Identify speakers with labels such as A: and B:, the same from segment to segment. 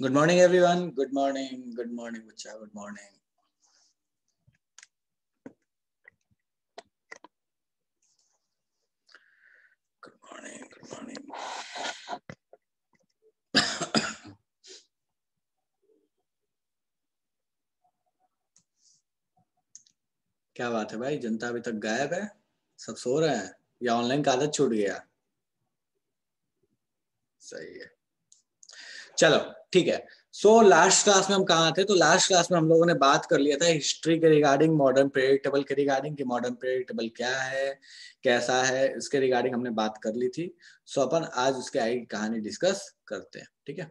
A: Good morning, everyone. Good morning. Good morning, Bucha. Good morning. Good morning. Good morning. क्या बात है भाई, जनता अभी तक गायब है, सब सो रहे हैं या ऑनलाइन का आदत छूट गया? सही है, चलो ठीक है। सो लास्ट क्लास में हम कहाँ थे? तो लास्ट क्लास में हम लोगों ने बात कर लिया था हिस्ट्री के रिगार्डिंग, मॉडर्न पीरियड टेबल के रिगार्डिंग कि मॉडर्न पीरियड टेबल क्या है, कैसा है, इसके रिगार्डिंग हमने बात कर ली थी। सो अपन आज उसके आगे की कहानी डिस्कस करते हैं, ठीक है।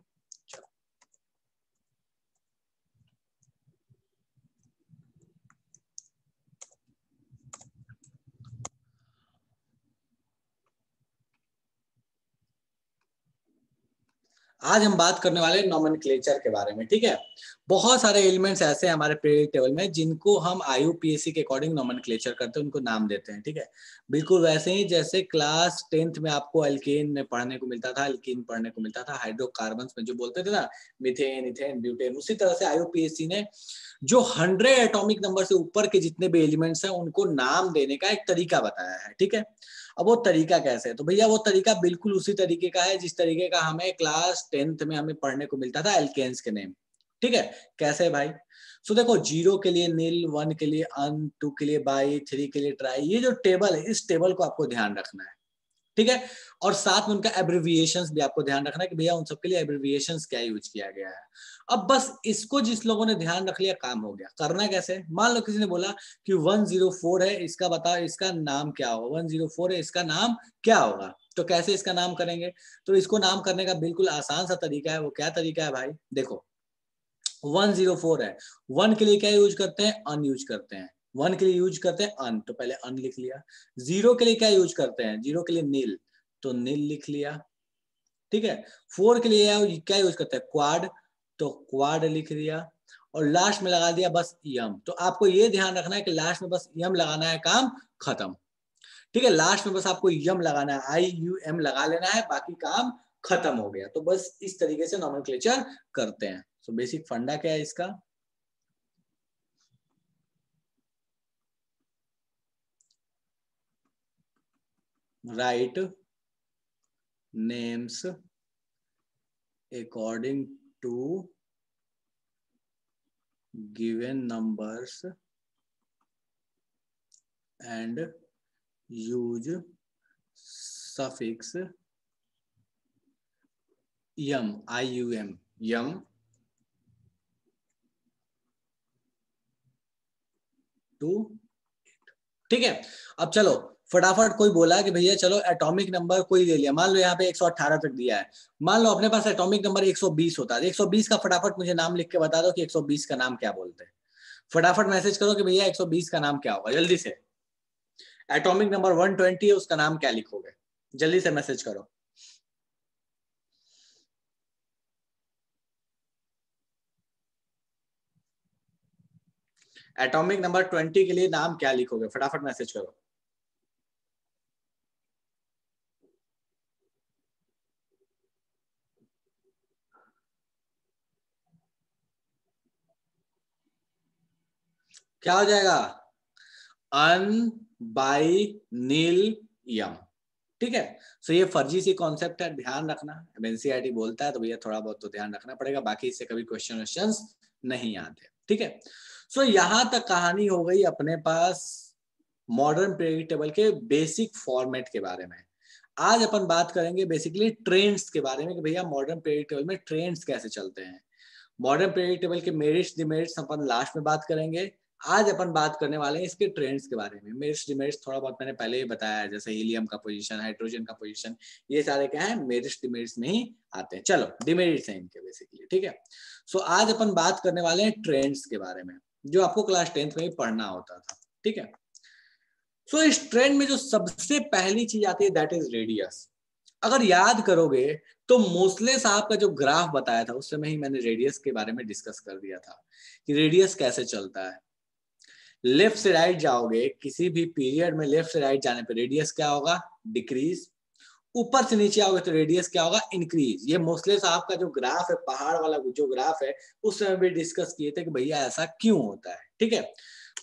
A: आज हम बात करने वाले नोमेनक्लेचर के बारे में, ठीक है। बहुत सारे एलिमेंट्स ऐसे हैं हमारे पीरियड टेबल में जिनको हम IUPAC के अकॉर्डिंग नोमेनक्लेचर करते हैं, उनको नाम देते हैं, ठीक है। बिल्कुल वैसे ही जैसे क्लास 10th में आपको एल्केन में पढ़ने को मिलता था, एल्कीन पढ़ने को मिलता था, हाइड्रोकार्बन्स में जो बोलते थे ना, मीथेन, इथेन, ब्यूटेन, उसी तरह से IUPAC ने जो 100 एटॉमिक नंबर से ऊपर के जितने भी एलिमेंट्स हैं उनको नाम देने का एक तरीका बताया है, ठीक है। अब वो तरीका कैसे है? तो भैया वो तरीका बिल्कुल उसी तरीके का है जिस तरीके का हमें क्लास 10th में हमें पढ़ने को मिलता था एल्केन्स के नेम, ठीक है। कैसे भाई? सो देखो, 0 के लिए नील, 1 के लिए अन, 2 के लिए बाई, 3 के लिए ट्राई, ये जो टेबल है इस टेबल को आपको ध्यान रखना है, ठीक है। और साथ में उनका एब्रिविएशंस भी आपको ध्यान रखना है कि भैया उन सबके लिए एब्रिविएशंस क्या यूज किया गया है। अब बस इसको जिस लोगों ने ध्यान रख लिया, काम हो गया। करना कैसे? मान लो किसी ने बोला कि 104 है, इसका बताओ इसका नाम क्या होगा। 104 है, इसका नाम क्या होगा? तो कैसे इसका नाम करेंगे? तो इसको नाम करने का बिल्कुल आसान सा तरीका है। वो क्या तरीका है भाई? देखो, 104 है, 1 के लिए क्या यूज करते हैं? अन यूज करते हैं। 1 के लिए यूज करते हैं अन, तो पहले अन लिख लिया। 0 के लिए क्या यूज करते हैं? 0 के लिए नील, तो नील लिख लिया, ठीक है। 4 के लिए क्या यूज करते हैं? क्वाड, तो क्वाड लिख दिया। और लास्ट में लगा दिया बस यम। तो आपको ये ध्यान रखना है कि लास्ट में बस यम लगाना है, काम खत्म, ठीक है। लास्ट में बस आपको यम लगाना है, IUM लगा लेना है, बाकी काम खत्म हो गया। तो बस इस तरीके से नोमेनक्लेचर करते हैं। सो बेसिक फंडा क्या है इसका? Right names according to given numbers and use suffix yum, IUM, yum to, ठीक है। अब चलो फटाफट, कोई बोला कि भैया चलो एटॉमिक नंबर कोई ले लिया, मान लो यहाँ पे 118 तक दिया है, मान लो अपने पास एटॉमिक नंबर 120 होता है, 120 का फटाफट मुझे नाम लिख के बता दो कि 120 का नाम क्या बोलते हैं। फटाफट मैसेज करो कि भैया 120 का नाम क्या होगा, जल्दी से। एटॉमिक नंबर 120 है, उसका नाम क्या लिखोगे? जल्दी से मैसेज करो। एटॉमिक नंबर 20 के लिए नाम क्या लिखोगे? फटाफट मैसेज करो। क्या हो जाएगा? अन बाई नील यम, ठीक है। सो ये फर्जी सी कॉन्सेप्ट है, ध्यान रखना। एनसीईआरटी बोलता है तो भैया थोड़ा बहुत तो ध्यान रखना पड़ेगा, बाकी इससे कभी क्वेश्चन नहीं आते, ठीक है। सो यहां तक कहानी हो गई अपने पास मॉडर्न पीरियड टेबल के बेसिक फॉर्मेट के बारे में। आज अपन बात करेंगे बेसिकली ट्रेंड्स के बारे में कि भैया मॉडर्न पीरियड टेबल में ट्रेंड्स कैसे चलते हैं। मॉडर्न पीरियड टेबल के मेरिट्स डिमेरिट्स अपन लास्ट में बात करेंगे। आज अपन बात करने वाले हैं इसके ट्रेंड्स के बारे में। मेरिट्स डिमेरिट्स थोड़ा बहुत मैंने पहले ही बताया है, जैसे हीलियम का पोजीशन, हाइड्रोजन का पोजीशन, ये सारे क्या है? मेरिट्स डिमेरिट्स में ही आते हैं। चलो डिमेरिट्स हैं इनके बेसिकली, ठीक है। सो आज अपन बात करने वाले हैं ट्रेंड्स के बारे में, जो आपको क्लास 10th में ही पढ़ना होता था, ठीक है। सो इस ट्रेंड में जो सबसे पहली चीज आती है दैट इज रेडियस। अगर याद करोगे तो मोस्ले साहब का जो ग्राफ बताया था उस समय ही मैंने रेडियस के बारे में डिस्कस कर दिया था कि रेडियस कैसे चलता है। लेफ्ट से राइट जाओगे किसी भी पीरियड में, लेफ्ट से राइट जाने पर रेडियस क्या होगा? डिक्रीज। ऊपर से नीचे आओगे तो रेडियस क्या होगा, इंक्रीज। ये मोस्टली साहब का जो ग्राफ है, पहाड़ वाला जो ग्राफ है, उस समय भी डिस्कस किए थे कि भैया ऐसा क्यों होता है। ठीक है,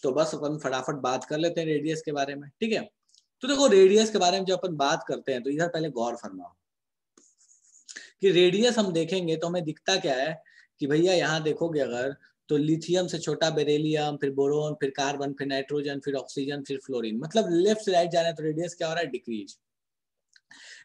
A: तो बस अपन फटाफट बात कर लेते हैं रेडियस के बारे में। ठीक है, तो देखो रेडियस के बारे में जब अपन बात करते हैं तो इधर पहले गौर फरमाओ कि रेडियस हम देखेंगे तो हमें दिखता क्या है कि भैया यहाँ देखोगे अगर तो लिथियम से छोटा बेरिलियम, फिर बोरोन, फिर कार्बन, फिर नाइट्रोजन, फिर ऑक्सीजन, फिर फ्लोरीन, मतलब लेफ्ट से राइट जा रहे हैं तो रेडियस क्या हो रहा है, डिक्रीज।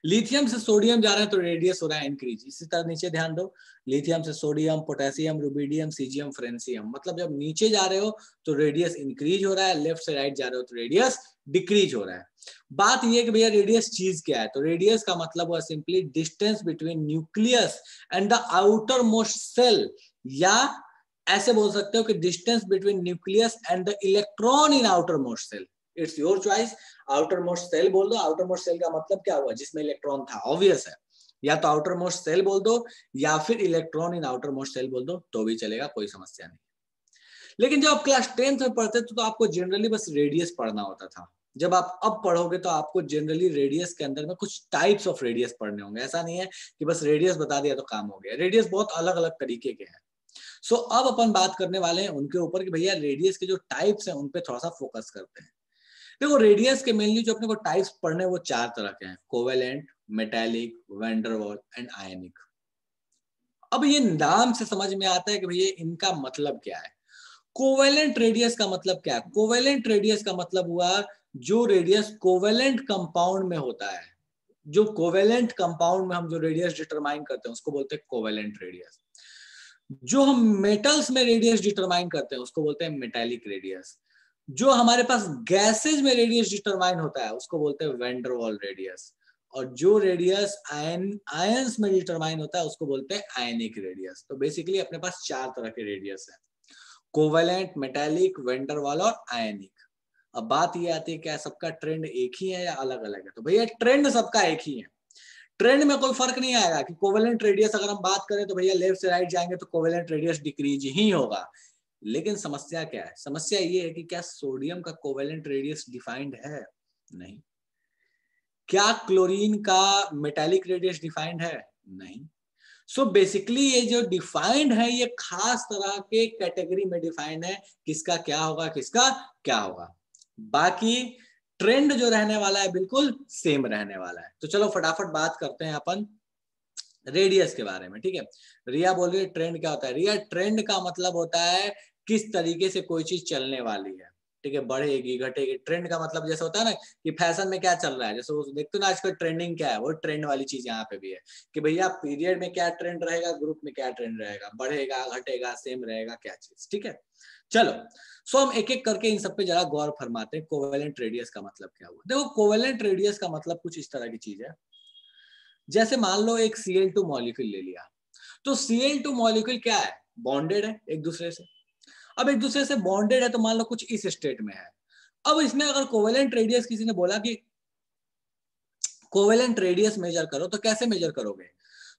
A: लिथियम से सोडियम जा रहे हैं तो रेडियस हो रहा है इंक्रीज। इसी तरह नीचे ध्यान दो, लिथियम से sodium, potassium, rubidium, caesium, francium, मतलब जब नीचे जा रहे हो तो रेडियस इंक्रीज हो रहा है, लेफ्ट से राइट जा रहे हो तो रेडियस डिक्रीज हो रहा है। बात यह कि भैया रेडियस चीज क्या है, तो रेडियस का मतलब हुआ simply distance between nucleus and the outermost shell, या ऐसे बोल सकते हो कि distance between nucleus and the electron in outermost shell. It's your choice, outermost shell बोल दो। आउटर मोस्ट सेल का मतलब क्या हुआ, जिसमें इलेक्ट्रॉन था, ऑब्वियस है, या तो आउटर मोस्ट सेल बोल दो या फिर electron in outermost shell बोल दो तो भी चलेगा, कोई समस्या नहीं। लेकिन जब आप क्लास 10th में पढ़ते थे तो आपको जनरली बस रेडियस पढ़ना होता था। जब आप अब पढ़ोगे तो आपको जनरली रेडियस के अंदर में कुछ टाइप्स ऑफ रेडियस पढ़ने होंगे। ऐसा नहीं है कि बस रेडियस बता दिया तो काम हो गया, रेडियस बहुत अलग अलग तरीके के हैं। सो अब अपन बात करने वाले हैं उनके ऊपर कि भैया रेडियस के जो टाइप्स हैं उन पे थोड़ा सा फोकस करते हैं। देखो रेडियस के मेनली जो अपने को टाइप्स पढ़ने हैं वो 4 तरह के हैं, कोवेलेंट, मेटालिक, वैंडरवाल एंड आयनिक। अब ये नाम से समझ में आता है कि भैया इनका मतलब क्या है। कोवेलेंट रेडियस का मतलब क्या है, कोवेलेंट रेडियस का मतलब हुआ जो रेडियस कोवेलेंट कंपाउंड में होता है। जो कोवेलेंट कंपाउंड में हम जो रेडियस डिटरमाइन करते हैं उसको बोलते हैं कोवेलेंट रेडियस। जो हम मेटल्स में रेडियस डिटरमाइन करते हैं उसको बोलते हैं मेटालिक रेडियस। जो हमारे पास गैसेज में रेडियस डिटरमाइन होता है उसको बोलते हैं वैंडरवाल रेडियस। और जो रेडियस आयंस में डिटरमाइन होता है उसको बोलते हैं आयनिक रेडियस। तो बेसिकली अपने पास 4 तरह के रेडियस है, कोवेलेंट, मेटालिक, वैंडरवाल और आयनिक। अब बात ये आती है क्या सबका ट्रेंड एक ही है या अलग अलग है, तो भैया ट्रेंड सबका एक ही है। ट्रेंड में कोई फर्क नहीं आएगा कि कोवेलेंट रेडियस अगर हम बात करें तो भैया लेफ्ट से राइट जाएंगे तो कोवेलेंट रेडियस डिक्रीज ही होगा। लेकिन समस्या क्या है, समस्या ये है कि क्या सोडियम का कोवेलेंट रेडियस डिफाइंड है, नहीं। क्या क्लोरीन का मेटालिक रेडियस डिफाइंड है, नहीं। सो बेसिकली ये जो डिफाइंड है ये खास तरह के कैटेगरी में डिफाइंड है, किसका क्या होगा, किसका क्या होगा। बाकी ट्रेंड जो रहने वाला है बिल्कुल सेम रहने वाला है। तो चलो फटाफट बात करते हैं अपन रेडियस के बारे में। ठीक है, रिया बोल रही है ट्रेंड क्या होता है। रिया ट्रेंड का मतलब होता है किस तरीके से कोई चीज चलने वाली है। ठीक है, बढ़ेगी घटेगी। ट्रेंड का मतलब जैसे होता है ना कि फैशन में क्या चल रहा है, जैसे वो देखते हो ना आजकल ट्रेंडिंग क्या है, वो ट्रेंड वाली चीज यहाँ पे भी है कि भैया पीरियड में क्या ट्रेंड रहेगा, ग्रुप में क्या ट्रेंड रहेगा, बढ़ेगा घटेगा सेम रहेगा क्या चीज। ठीक है, चलो सो हम एक एक करके इन सब पे जरा गौर फरमाते हैं। कोवेलेंट रेडियस का मतलब क्या हुआ। देखो कोवेलेंट रेडियस का मतलब कुछ इस तरह की चीज है, जैसे मान लो एक Cl2 मॉलिक्यूल ले लिया, तो Cl2 मॉलिक्यूल क्या है, बॉन्डेड है एक दूसरे से। अब एक दूसरे से बॉन्डेड है तो मान लो कुछ इस स्टेट में है। अब इसमें अगर कोवेलेंट रेडियस किसी ने बोला कि कोवेलेंट रेडियस मेजर करो, तो कैसे मेजर करोगे।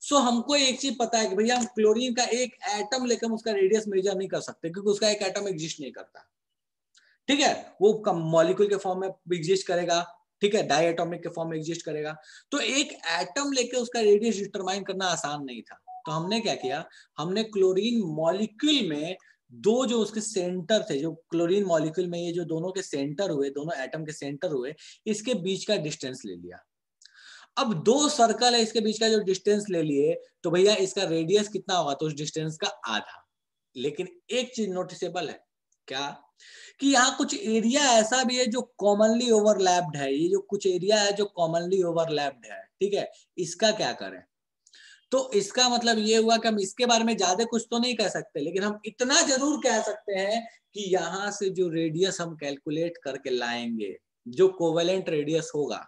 A: सो हमको एक चीज पता है कि भैया हम क्लोरीन का एक एटम लेकर उसका रेडियस मेजर नहीं कर सकते क्योंकि उसका एक एटम एग्जिस्ट नहीं करता। ठीक है, वो मॉलिक्यूल के फॉर्म में एग्जिस्ट करेगा, ठीक है, डायटोमिक के फॉर्म में एग्जिस्ट करेगा। तो एक एटम लेके उसका रेडियस डिटरमाइन करना आसान नहीं था। तो हमने क्या किया, हमने क्लोरीन मॉलिक्यूल में दो जो उसके सेंटर थे, जो क्लोरीन मॉलिक्यूल में ये जो दोनों के सेंटर हुए, दोनों एटम के सेंटर हुए, इसके बीच का डिस्टेंस ले लिया। अब 2 सर्कल है, इसके बीच का जो डिस्टेंस ले लिए तो भैया इसका रेडियस कितना होगा, तो उस डिस्टेंस का आधा। लेकिन एक चीज नोटिसेबल है क्या, कि यहाँ कुछ एरिया ऐसा भी है जो कॉमनली ओवरलैप्ड है। ये जो कुछ एरिया है जो कॉमनली ओवरलैप्ड है, ठीक है, इसका क्या करें। तो इसका मतलब ये हुआ कि हम इसके बारे में ज्यादा कुछ तो नहीं कह सकते, लेकिन हम इतना जरूर कह सकते हैं कि यहाँ से जो रेडियस हम कैलकुलेट करके लाएंगे, जो कोवेलेंट रेडियस होगा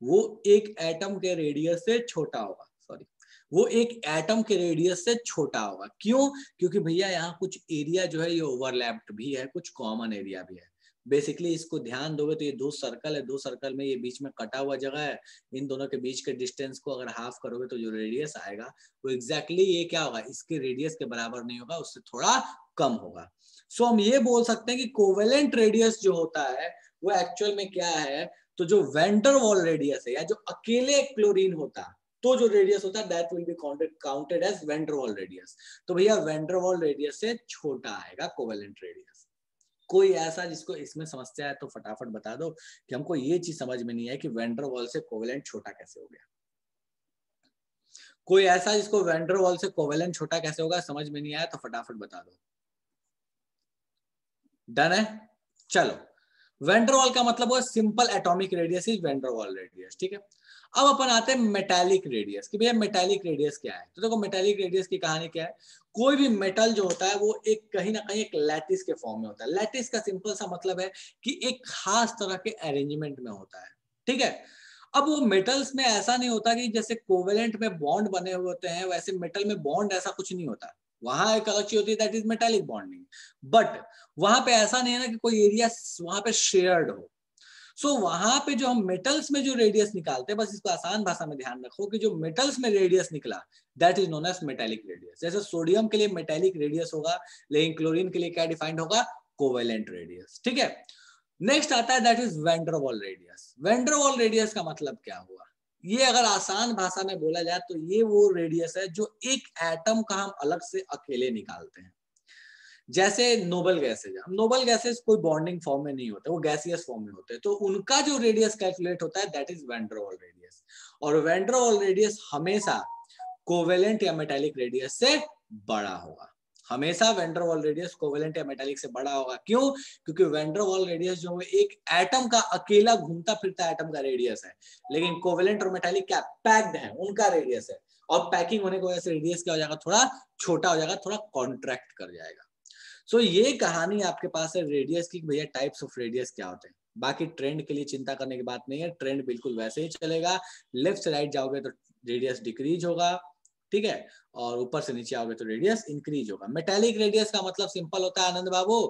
A: वो एक एटम के रेडियस से छोटा होगा। सॉरी, वो एक एटम के रेडियस से छोटा होगा। क्यों, क्योंकि भैया यहाँ कुछ एरिया जो है ये ओवरलैप्ड भी है, कुछ कॉमन एरिया भी है। बेसिकली इसको ध्यान दोगे तो ये 2 सर्कल है, 2 सर्कल में ये बीच में कटा हुआ जगह है। इन दोनों के बीच के डिस्टेंस को अगर हाफ करोगे तो जो रेडियस आएगा वो एग्जैक्टली ये क्या होगा, इसके रेडियस के बराबर नहीं होगा, उससे थोड़ा कम होगा। सो हम ये बोल सकते हैं कि कोवेलेंट रेडियस जो होता है वो एक्चुअल में क्या है, तो जो वेंडर वॉल रेडियस है या जो अकेले क्लोरीन होता तो जो रेडियस होता है that will be counted as van der Waals radius. तो भैया वेंडर वॉल रेडियस से छोटा आएगा कोवेलेंट रेडियस। कोई ऐसा जिसको इसमें समस्या है तो फटाफट बता दो कि हमको ये चीज समझ में नहीं है कि वेंडर वॉल से कोवेलेंट छोटा कैसे हो गया। कोई ऐसा जिसको वेंडर वॉल से कोवेलेंट छोटा कैसे होगा समझ में नहीं आया तो फटाफट बता दो। डन है, चलो। वेंडर वॉल का मतलब वो simple atomic radius is vendor Waals radius, ठीक है। अब अपन आते हैं मेटालिक रेडियस कि भैया मेटालिक रेडियस क्या है। तो देखो मेटालिक रेडियस की कहानी क्या है, कोई भी मेटल जो होता है वो एक कहीं ना कहीं एक लैटिस के फॉर्म में होता है। लैटिस का सिंपल सा मतलब है कि एक खास तरह के अरेंजमेंट में होता है, ठीक है। अब वो मेटल्स में ऐसा नहीं होता कि जैसे कोवेलेंट में बॉन्ड बने हुए होते हैं वैसे मेटल में बॉन्ड ऐसा कुछ नहीं होता। वहां एक अलग चीज होती है that is metallic bonding, but वहां पे ऐसा नहीं है ना कि कोई एरिया वहां पे शेयर्ड हो। सो वहां पे जो हम मेटल्स में जो रेडियस निकालते हैं, बस इसको आसान भाषा में ध्यान रखो कि जो मेटल्स में रेडियस निकला that is known as metallic radius. जैसे सोडियम के लिए मेटालिक रेडियस होगा, लेकिन क्लोरीन के लिए क्या डिफाइंड होगा, कोवेलेंट रेडियस, ठीक है। नेक्स्ट आता है that is vendor Waals radius. Vendor Waals radius का मतलब क्या हुआ, ये अगर आसान भाषा में बोला जाए तो ये वो रेडियस है जो एक एटम का हम अलग से अकेले निकालते हैं। जैसे नोबल गैसेज, नोबल गैसेज कोई बॉन्डिंग फॉर्म में नहीं होते, वो गैसियस फॉर्म में होते हैं, तो उनका जो रेडियस कैलकुलेट होता है दैट इज वैन डर वाल रेडियस। और वैन डर वाल रेडियस हमेशा कोवेलेंट या मेटालिक रेडियस से बड़ा होगा। हमेशा वैन डर वाल रेडियस कोवेलेंट या मेटालिक से बड़ा होगा। क्यों? क्योंकि वैन डर वाल रेडियस जो है एक एटम का अकेला घूमता फिरता एटम का रेडियस है, लेकिन कोवेलेंट और मेटालिक क्या पैक्ड है, उनका रेडियस है। और पैकिंग होने की वजह से रेडियस क्या हो जाएगा, थोड़ा छोटा हो जाएगा, थोड़ा कॉन्ट्रैक्ट कर जाएगा। सो ये कहानी आपके पास है रेडियस की, भैया टाइप्स ऑफ रेडियस क्या होते हैं। बाकी ट्रेंड के लिए चिंता करने की बात नहीं है, ट्रेंड बिल्कुल वैसे ही चलेगा। लेफ्ट से राइट जाओगे तो रेडियस डिक्रीज होगा, ठीक है, और ऊपर से नीचे आओगे तो रेडियस इंक्रीज होगा। मेटालिक रेडियस का मतलब सिंपल होता है आनंद बाबू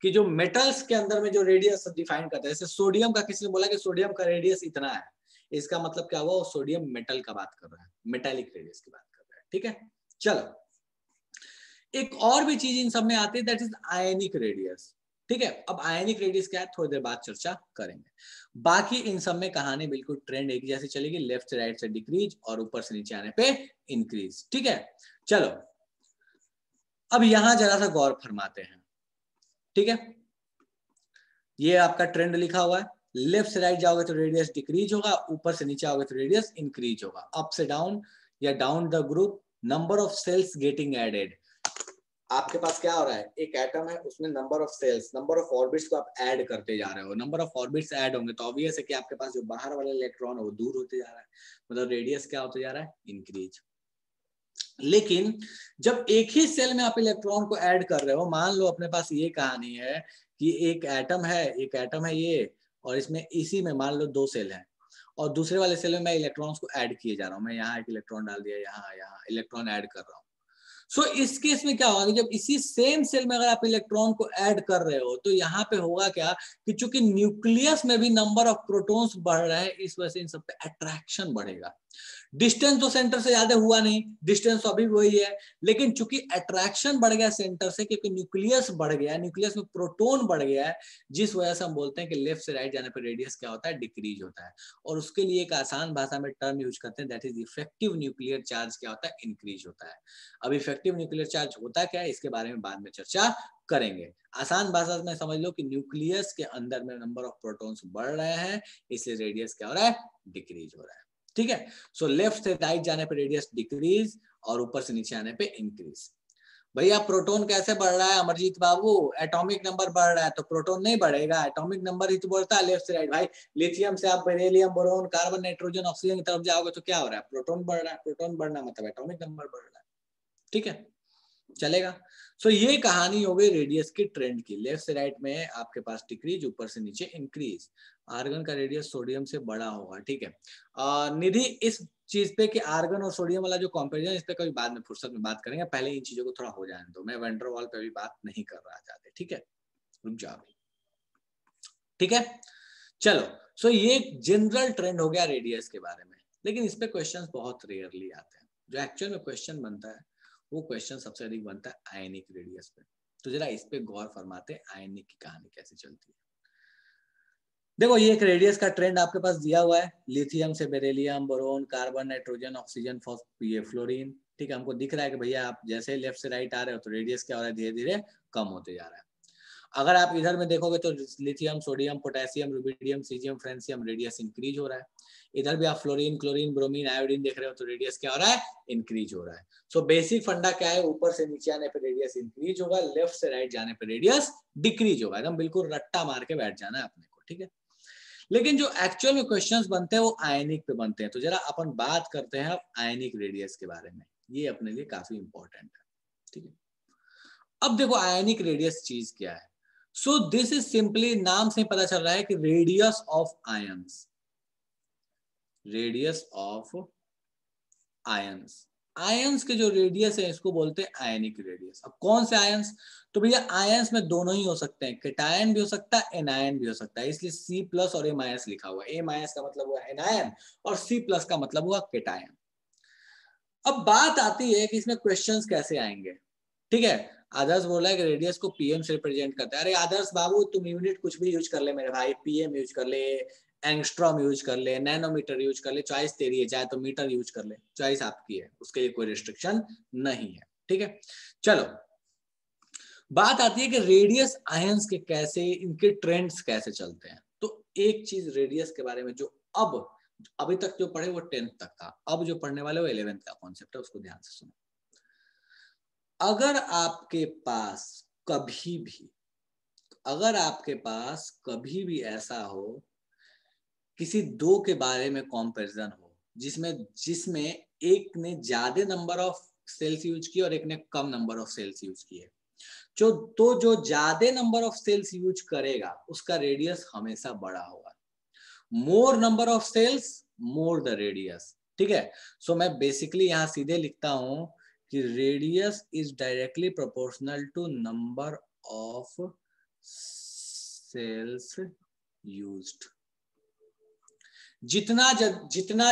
A: कि जो मेटल्स के अंदर में जो रेडियस डिफाइन करता है, जैसे सोडियम का किसी ने बोला कि सोडियम का रेडियस इतना है, इसका मतलब क्या हुआ, सोडियम मेटल का बात कर रहा है, मेटालिक रेडियस की बात कर रहा है, ठीक है। चलो एक और भी चीज इन सब में आती है दैट इज आयनिक रेडियस, ठीक है। अब आयनिक रेडियस क्या है थोड़ी देर बाद चर्चा करेंगे। बाकी इन सब में कहानी बिल्कुल ट्रेंड एक जैसी चलेगी, लेफ्ट से राइट से डिक्रीज और ऊपर से नीचे आने पे इंक्रीज, ठीक है। चलो अब यहां जरा सा गौर फरमाते हैं, ठीक है। ये आपका ट्रेंड लिखा हुआ है, लेफ्ट से राइट जाओगे तो रेडियस डिक्रीज होगा, ऊपर से नीचे आओगे तो रेडियस इंक्रीज होगा। अप से डाउन या down the group number of shells getting added. आपके पास क्या हो रहा है, एक एटम है उसमें number of shells, number of orbits को आप ऐड करते जा रहे हो। नंबर ऑफ ऑर्बिट्स ऐड होंगे तो ऑब्वियस है कि आपके पास जो बाहर वाला इलेक्ट्रॉन है वो दूर होते जा रहा है, मतलब रेडियस क्या होते जा रहा है, इंक्रीज। लेकिन जब एक ही सेल में आप इलेक्ट्रॉन को ऐड कर रहे हो, मान लो अपने पास ये कहानी है कि एक एटम है ये, और इसमें इसी में मान लो 2 सेल है, और दूसरे वाले सेल में मैं इलेक्ट्रॉन्स को ऐड किए जा रहा हूँ। मैं यहाँ एक इलेक्ट्रॉन डाल दिया, यहाँ इलेक्ट्रॉन ऐड कर रहा हूँ। सो इस केस में क्या होगा कि जब इसी सेम सेल में अगर आप इलेक्ट्रॉन को ऐड कर रहे हो तो यहाँ पे होगा क्या कि चूंकि न्यूक्लियस में भी नंबर ऑफ प्रोटॉन्स बढ़ रहे हैं, इस वजह से इन सब पे अट्रैक्शन बढ़ेगा। डिस्टेंस तो सेंटर से ज्यादा हुआ नहीं, डिस्टेंस तो अभी वही है, लेकिन चूंकि अट्रैक्शन बढ़ गया सेंटर से, क्योंकि न्यूक्लियस बढ़ गया, न्यूक्लियस में प्रोटॉन बढ़ गया है, जिस वजह से हम बोलते हैं कि लेफ्ट से राइट जाने पर रेडियस क्या होता है, डिक्रीज होता है। और उसके लिए एक आसान भाषा में टर्म यूज करते हैं that is effective nuclear charge क्या होता है, इंक्रीज होता है। अब इफेक्टिव न्यूक्लियर चार्ज होता क्या है इसके बारे में बाद में चर्चा करेंगे। आसान भाषा में समझ लो कि न्यूक्लियस के अंदर में नंबर ऑफ प्रोटॉन्स बढ़ रहे हैं, इसलिए रेडियस क्या हो रहा है, डिक्रीज हो रहा है, ठीक है। सो लेफ्ट से राइट जाने पे रेडियस डिक्रीज और ऊपर से नीचे आने पे इंक्रीज। भैया प्रोटॉन कैसे बढ़ रहा है अमरजीत बाबू, एटॉमिक नंबर बढ़ रहा है तो प्रोटॉन नहीं बढ़ेगा, एटॉमिक नंबर ही तो बढ़ता है लेफ्ट से राइट। भाई लिथियम से आप beryllium boron carbon nitrogen oxygen की तरफ जाओगे तो क्या हो रहा है, प्रोटॉन बढ़ रहा है। प्रोटॉन बढ़ना मतलब एटॉमिक नंबर बढ़ रहा है, ठीक है, चलेगा। सो ये कहानी हो गई रेडियस की ट्रेंड की, लेफ्ट से राइट में आपके पास डिक्रीज, ऊपर से नीचे इंक्रीज। आर्गन का रेडियस सोडियम से बड़ा होगा, ठीक है। निधि इस चीज पे कि आर्गन और सोडियम वाला जो कंपैरिजन, इस पे कभी बाद में फुर्सत में बात करेंगे, पहले इन चीजों को थोड़ा हो जाने दो। मैं वैन डर वाल पे अभी बात नहीं कर रहा चाहते, ठीक है, रुक जाओ, ठीक है। चलो सो ये जनरल ट्रेंड हो गया रेडियस के बारे में, लेकिन इस पे क्वेश्चंस बहुत रेयरली आते हैं। जो एक्चुअल में क्वेश्चन बनता है वो क्वेश्चन सबसे अधिक बनता है आयनिक रेडियस पे। तो जरा इस पे गौर फरमाते हैं आयनिक की कहानी कैसे चलती है। देखो ये एक रेडियस का ट्रेंड आपके पास दिया हुआ है, लिथियम से beryllium, boron, carbon, nitrogen, oxygen, fluorine. ठीक है, हमको दिख रहा है कि भैया आप जैसे लेफ्ट से राइट आ रहे हो तो रेडियस क्या हो रहा है, धीरे धीरे कम होते जा रहा है। अगर आप इधर में देखोगे तो lithium, sodium, potassium, rubidium, caesium, francium, radius increase हो रहा है। इधर भी आप फ्लोरीन, क्लोरीन, ब्रोमीन, आयोडीन देख रहे हो तो रेडियस क्या हो रहा है, इंक्रीज हो रहा है। सो बेसिक फंडा क्या है, ऊपर से नीचे आने पर रेडियस इंक्रीज होगा, लेफ्ट से राइट जाने पर रेडियस डिक्रीज होगा। एकदम बिल्कुल रट्टा मार के बैठ जाना है अपने को, ठीक है। लेकिन जो एक्चुअल में क्वेश्चंस बनते हैं वो आयनिक पे बनते हैं। तो जरा अपन बात करते हैं अब आयनिक रेडियस के बारे में, ये अपने लिए काफी इंपॉर्टेंट है, ठीक है। अब देखो आयनिक रेडियस चीज क्या है। सो दिस इज सिंपली, नाम से पता चल रहा है कि radius of ions, radius of ions, ions के जो रेडियस है इसको बोलते हैं आयनिक रेडियस। अब कौन से आयंस, तो भैया आयंस में दोनों ही हो सकते हैं, केटायन भी हो सकता है, एनायन भी हो सकता है, इसलिए C प्लस और M- लिखा हुआ है। M- का मतलब हुआ एनायन और C प्लस का मतलब हुआ केटायन। अब बात आती है कि इसमें क्वेश्चंस कैसे आएंगे, ठीक है। आदर्श बोला है कि रेडियस को पीएम से रिप्रेजेंट करता है। अरे आदर्श बाबू तुम यूनिट कुछ भी यूज कर ले मेरे भाई, पीएम यूज कर ले, एंगस्ट्रॉम यूज कर ले, नैनोमीटर यूज कर ले, चॉइस तेरी है, चाहे तो मीटर यूज कर ले, चॉइस आपकी है, उसके लिए कोई रिस्ट्रिक्शन नहीं है, ठीक है। चलो बात आती है कि रेडियस आयंस के कैसे, इनके ट्रेंड्स कैसे चलते हैं। तो एक चीज रेडियस के बारे में जो अब अभी तक जो पढ़े वो 10th तक था, अब जो पढ़ने वाले वो 11th का कॉन्सेप्ट है, उसको ध्यान से सुनो। अगर आपके पास कभी भी, अगर आपके पास कभी भी ऐसा हो किसी दो के बारे में कंपैरिजन हो जिसमें जिसमें एक ने ज्यादा नंबर ऑफ सेल्स यूज किए और एक ने कम नंबर ऑफ सेल्स यूज किए, जो ज्यादा नंबर ऑफ सेल्स यूज करेगा उसका रेडियस हमेशा बड़ा होगा। More number of shells, more the radius, ठीक है। सो मैं बेसिकली यहां सीधे लिखता हूं कि radius is directly proportional to number of shells used. जितना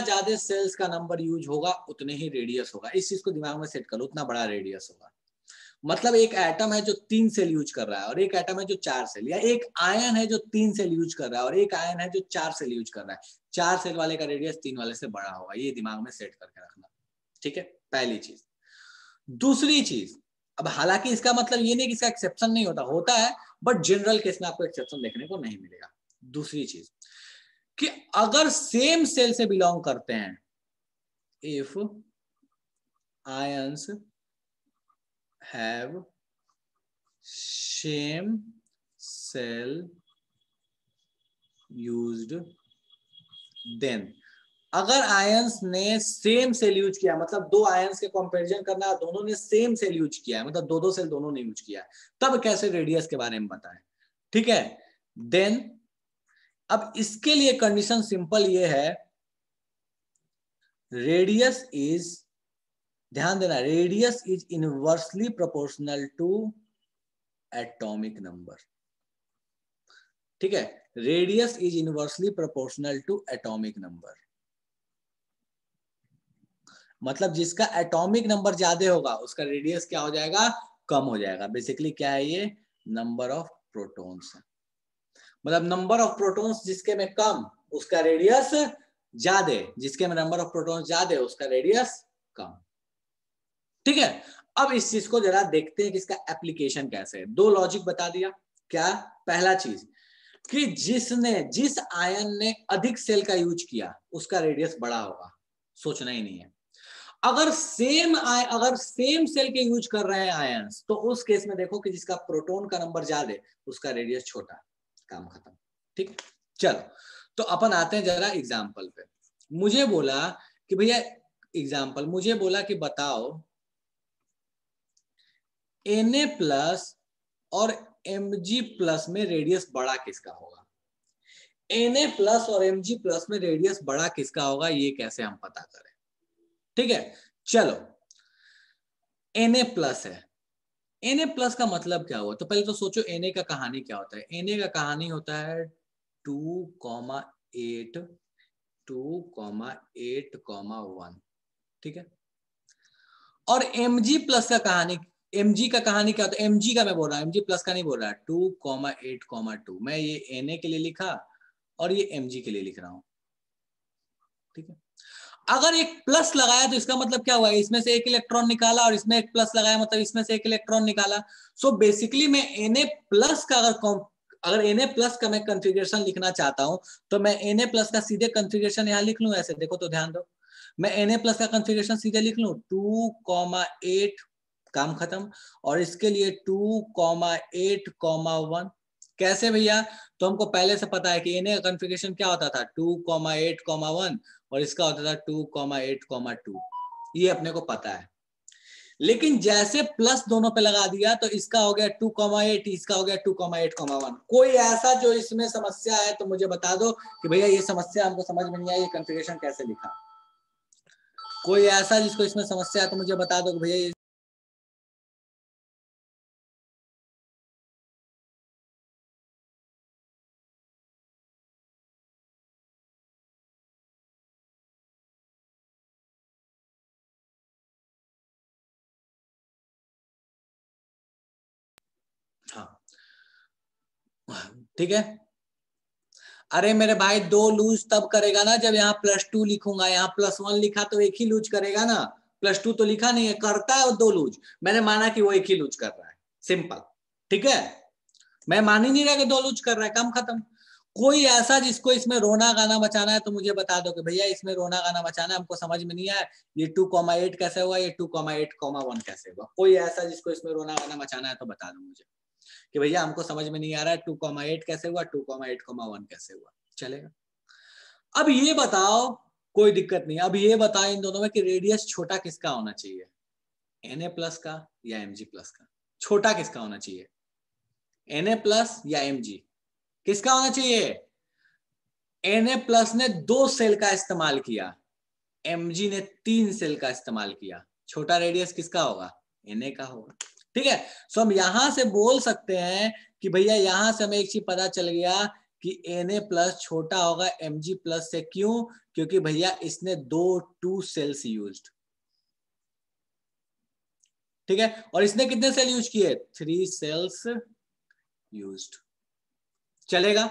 A: ज्यादा सेल्स का नंबर यूज होगा उतने ही रेडियस होगा। इस चीज को दिमाग में सेट करो, उतना बड़ा रेडियस होगा। मतलब एक एटम है जो 3 सेल यूज कर रहा है और एक एटम है जो 4 सेल, या एक आयन है जो 3 सेल यूज कर रहा है और एक आयन है जो 4 सेल यूज कर रहा है, 4 सेल वाले का रेडियस 3 वाले से बड़ा होगा। ये दिमाग में सेट करके रखना, ठीक है, पहली चीज। दूसरी चीज, अब हालांकि इसका मतलब ये नहीं कि इसका एक्सेप्शन नहीं होता, होता है, बट जनरल केस में आपको एक्सेप्शन देखने को नहीं मिलेगा। दूसरी चीज कि अगर सेम सेल से बिलोंग करते हैं, if ions have same shell used, then अगर आयंस ने सेम सेल यूज किया, मतलब दो आयंस के कंपैरिजन करना, दोनों ने सेम सेल यूज किया है, मतलब दो दो सेल दोनों ने यूज किया है, तब कैसे रेडियस के बारे में बताएं, ठीक है। देन अब इसके लिए कंडीशन सिंपल ये है, रेडियस इज, ध्यान देना, radius is inversely proportional to atomic number, ठीक है। Radius is inversely proportional to atomic number, मतलब जिसका एटॉमिक नंबर ज्यादा होगा उसका रेडियस क्या हो जाएगा, कम हो जाएगा। बेसिकली क्या है ये, नंबर ऑफ प्रोटॉन्स है। मतलब नंबर ऑफ प्रोटॉन्स जिसके में कम उसका रेडियस ज्यादा, जिसके में नंबर ऑफ प्रोटॉन्स ज्यादा उसका रेडियस कम, ठीक है। अब इस चीज को जरा देखते हैं कि इसका एप्लीकेशन कैसे है। दो लॉजिक बता दिया, क्या, पहला चीज कि जिस आयन ने अधिक सेल का यूज किया उसका रेडियस बड़ा होगा, सोचना ही नहीं है। अगर सेम सेल के यूज कर रहे हैं आयंस, तो उस केस में देखो कि जिसका प्रोटॉन का नंबर ज्यादा उसका रेडियस छोटा, काम खत्म, ठीक। चलो तो अपन आते हैं जरा एग्जांपल पे। मुझे बोला कि भैया एग्जांपल, मुझे बोला कि बताओ Na प्लस और Mg प्लस में रेडियस बड़ा किसका होगा। Na प्लस और Mg प्लस में रेडियस बड़ा किसका होगा, ये कैसे हम पता करें, ठीक है। चलो Na प्लस है, Na प्लस का मतलब क्या हुआ, तो पहले तो सोचो Na का कहानी क्या होता है। Na का कहानी होता है 2,8 2,8,1, ठीक है। और Mg प्लस का कहानी, Mg का कहानी क्या होता है, Mg का मैं बोल रहा हूँ, Mg प्लस का नहीं बोल रहा, 2,8,2। मैं ये Na के लिए लिखा और ये mg के लिए लिख रहा हूं, ठीक है। अगर एक प्लस लगाया तो इसका मतलब क्या हुआ, इसमें से एक इलेक्ट्रॉन निकाला और इसमें एक प्लस लगाया, मतलब इसमें से एक इलेक्ट्रॉन निकाला। सो बेसिकली मैं Na प्लस का अगर Na प्लस का मैं कॉन्फ़िगरेशन लिखना चाहता हूं तो मैं Na प्लस का सीधे कॉन्फ़िगरेशन यहां लिख लूं, ऐसे देखो तो ध्यान दो, मैं Na प्लस का कॉन्फ़िगरेशन सीधे लिख लूं 2,8, काम खत्म। और इसके लिए 2,8,1 कैसे भैया, तो हमको पहले से पता है कि Na का कॉन्फ़िगरेशन क्या होता था 2,8,1 और इसका होता था 2,8,2, ये अपने को पता है। लेकिन जैसे प्लस दोनों पे लगा दिया तो इसका हो गया 2,8, इसका हो गया 2,8,1। कोई ऐसा जो इसमें समस्या है तो मुझे बता दो कि भैया ये समस्या हमको समझ में नहीं आई, ये कॉन्फ़िगरेशन कैसे लिखा। कोई ऐसा जिसको इसमें समस्या है तो मुझे बता दो कि भैया ये, हाँ ठीक है। अरे मेरे भाई दो लूज तब करेगा ना जब यहाँ +2 लिखूंगा, यहाँ +1 लिखा तो एक ही लूज करेगा ना, +2 तो लिखा नहीं है, करता है वो दो लूज, मैंने माना कि वो एक ही लूज कर रहा है, सिंपल, ठीक है। मैं मान ही नहीं रहा कि दो लूज कर रहा है, काम खत्म। कोई ऐसा जिसको इसमें रोना गाना बचाना है तो मुझे बता दो कि भैया इसमें रोना गाना बचाना है, हमको समझ में नहीं आया, ये 2,8 कैसे हुआ, ये 2,8,1 कैसे हुआ। कोई ऐसा जिसको इसमें रोना गाना बचाना है तो बता दो मुझे कि भैया हमको समझ में नहीं आ रहा है 2,8 कैसे हुआ, 2,8,1 कैसे हुआ, चलेगा। अब ये बताओ, कोई दिक्कत नहीं, अब ये बताओ इन दोनों में कि रेडियस छोटा किसका होना चाहिए, Na प्लस का या Mg प्लस का, छोटा किसका होना चाहिए, Na प्लस या Mg, किसका होना चाहिए। Na प्लस ने 2 सेल का इस्तेमाल किया, Mg ने 3 सेल का इस्तेमाल किया, छोटा रेडियस किसका होगा, Na का होगा, ठीक है। सो हम यहां से बोल सकते हैं कि भैया यहां से हमें एक चीज पता चल गया कि Na प्लस छोटा होगा Mg प्लस से, क्यों, क्योंकि भैया इसने 2 सेल्स यूज्ड, ठीक है, और इसने कितने सेल यूज किए, 3 सेल्स यूज्ड, चलेगा,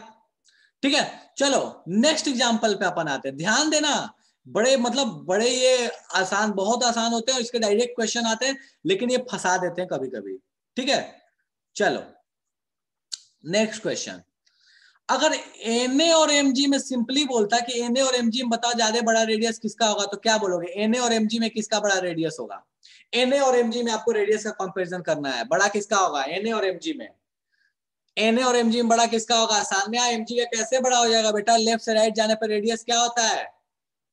A: ठीक है। चलो नेक्स्ट एग्जांपल पे अपन आते हैं, ध्यान देना, बड़े मतलब बड़े ये आसान, बहुत आसान होते हैं और इसके डायरेक्ट क्वेश्चन आते हैं, लेकिन ये फंसा देते हैं कभी कभी, ठीक है। चलो नेक्स्ट क्वेश्चन, अगर Na और Mg में सिंपली बोलता कि Na और Mg में बताओ ज्यादा बड़ा रेडियस किसका होगा, तो क्या बोलोगे, Na और Mg में किसका बड़ा रेडियस होगा। Na और Mg में आपको रेडियस का कंपैरिजन करना है, बड़ा किसका होगा, Na और Mg में, Na और Mg में बड़ा किसका होगा, सामने Mg का कैसे बड़ा हो जाएगा बेटा, लेफ्ट से राइट जाने पर रेडियस क्या होता है,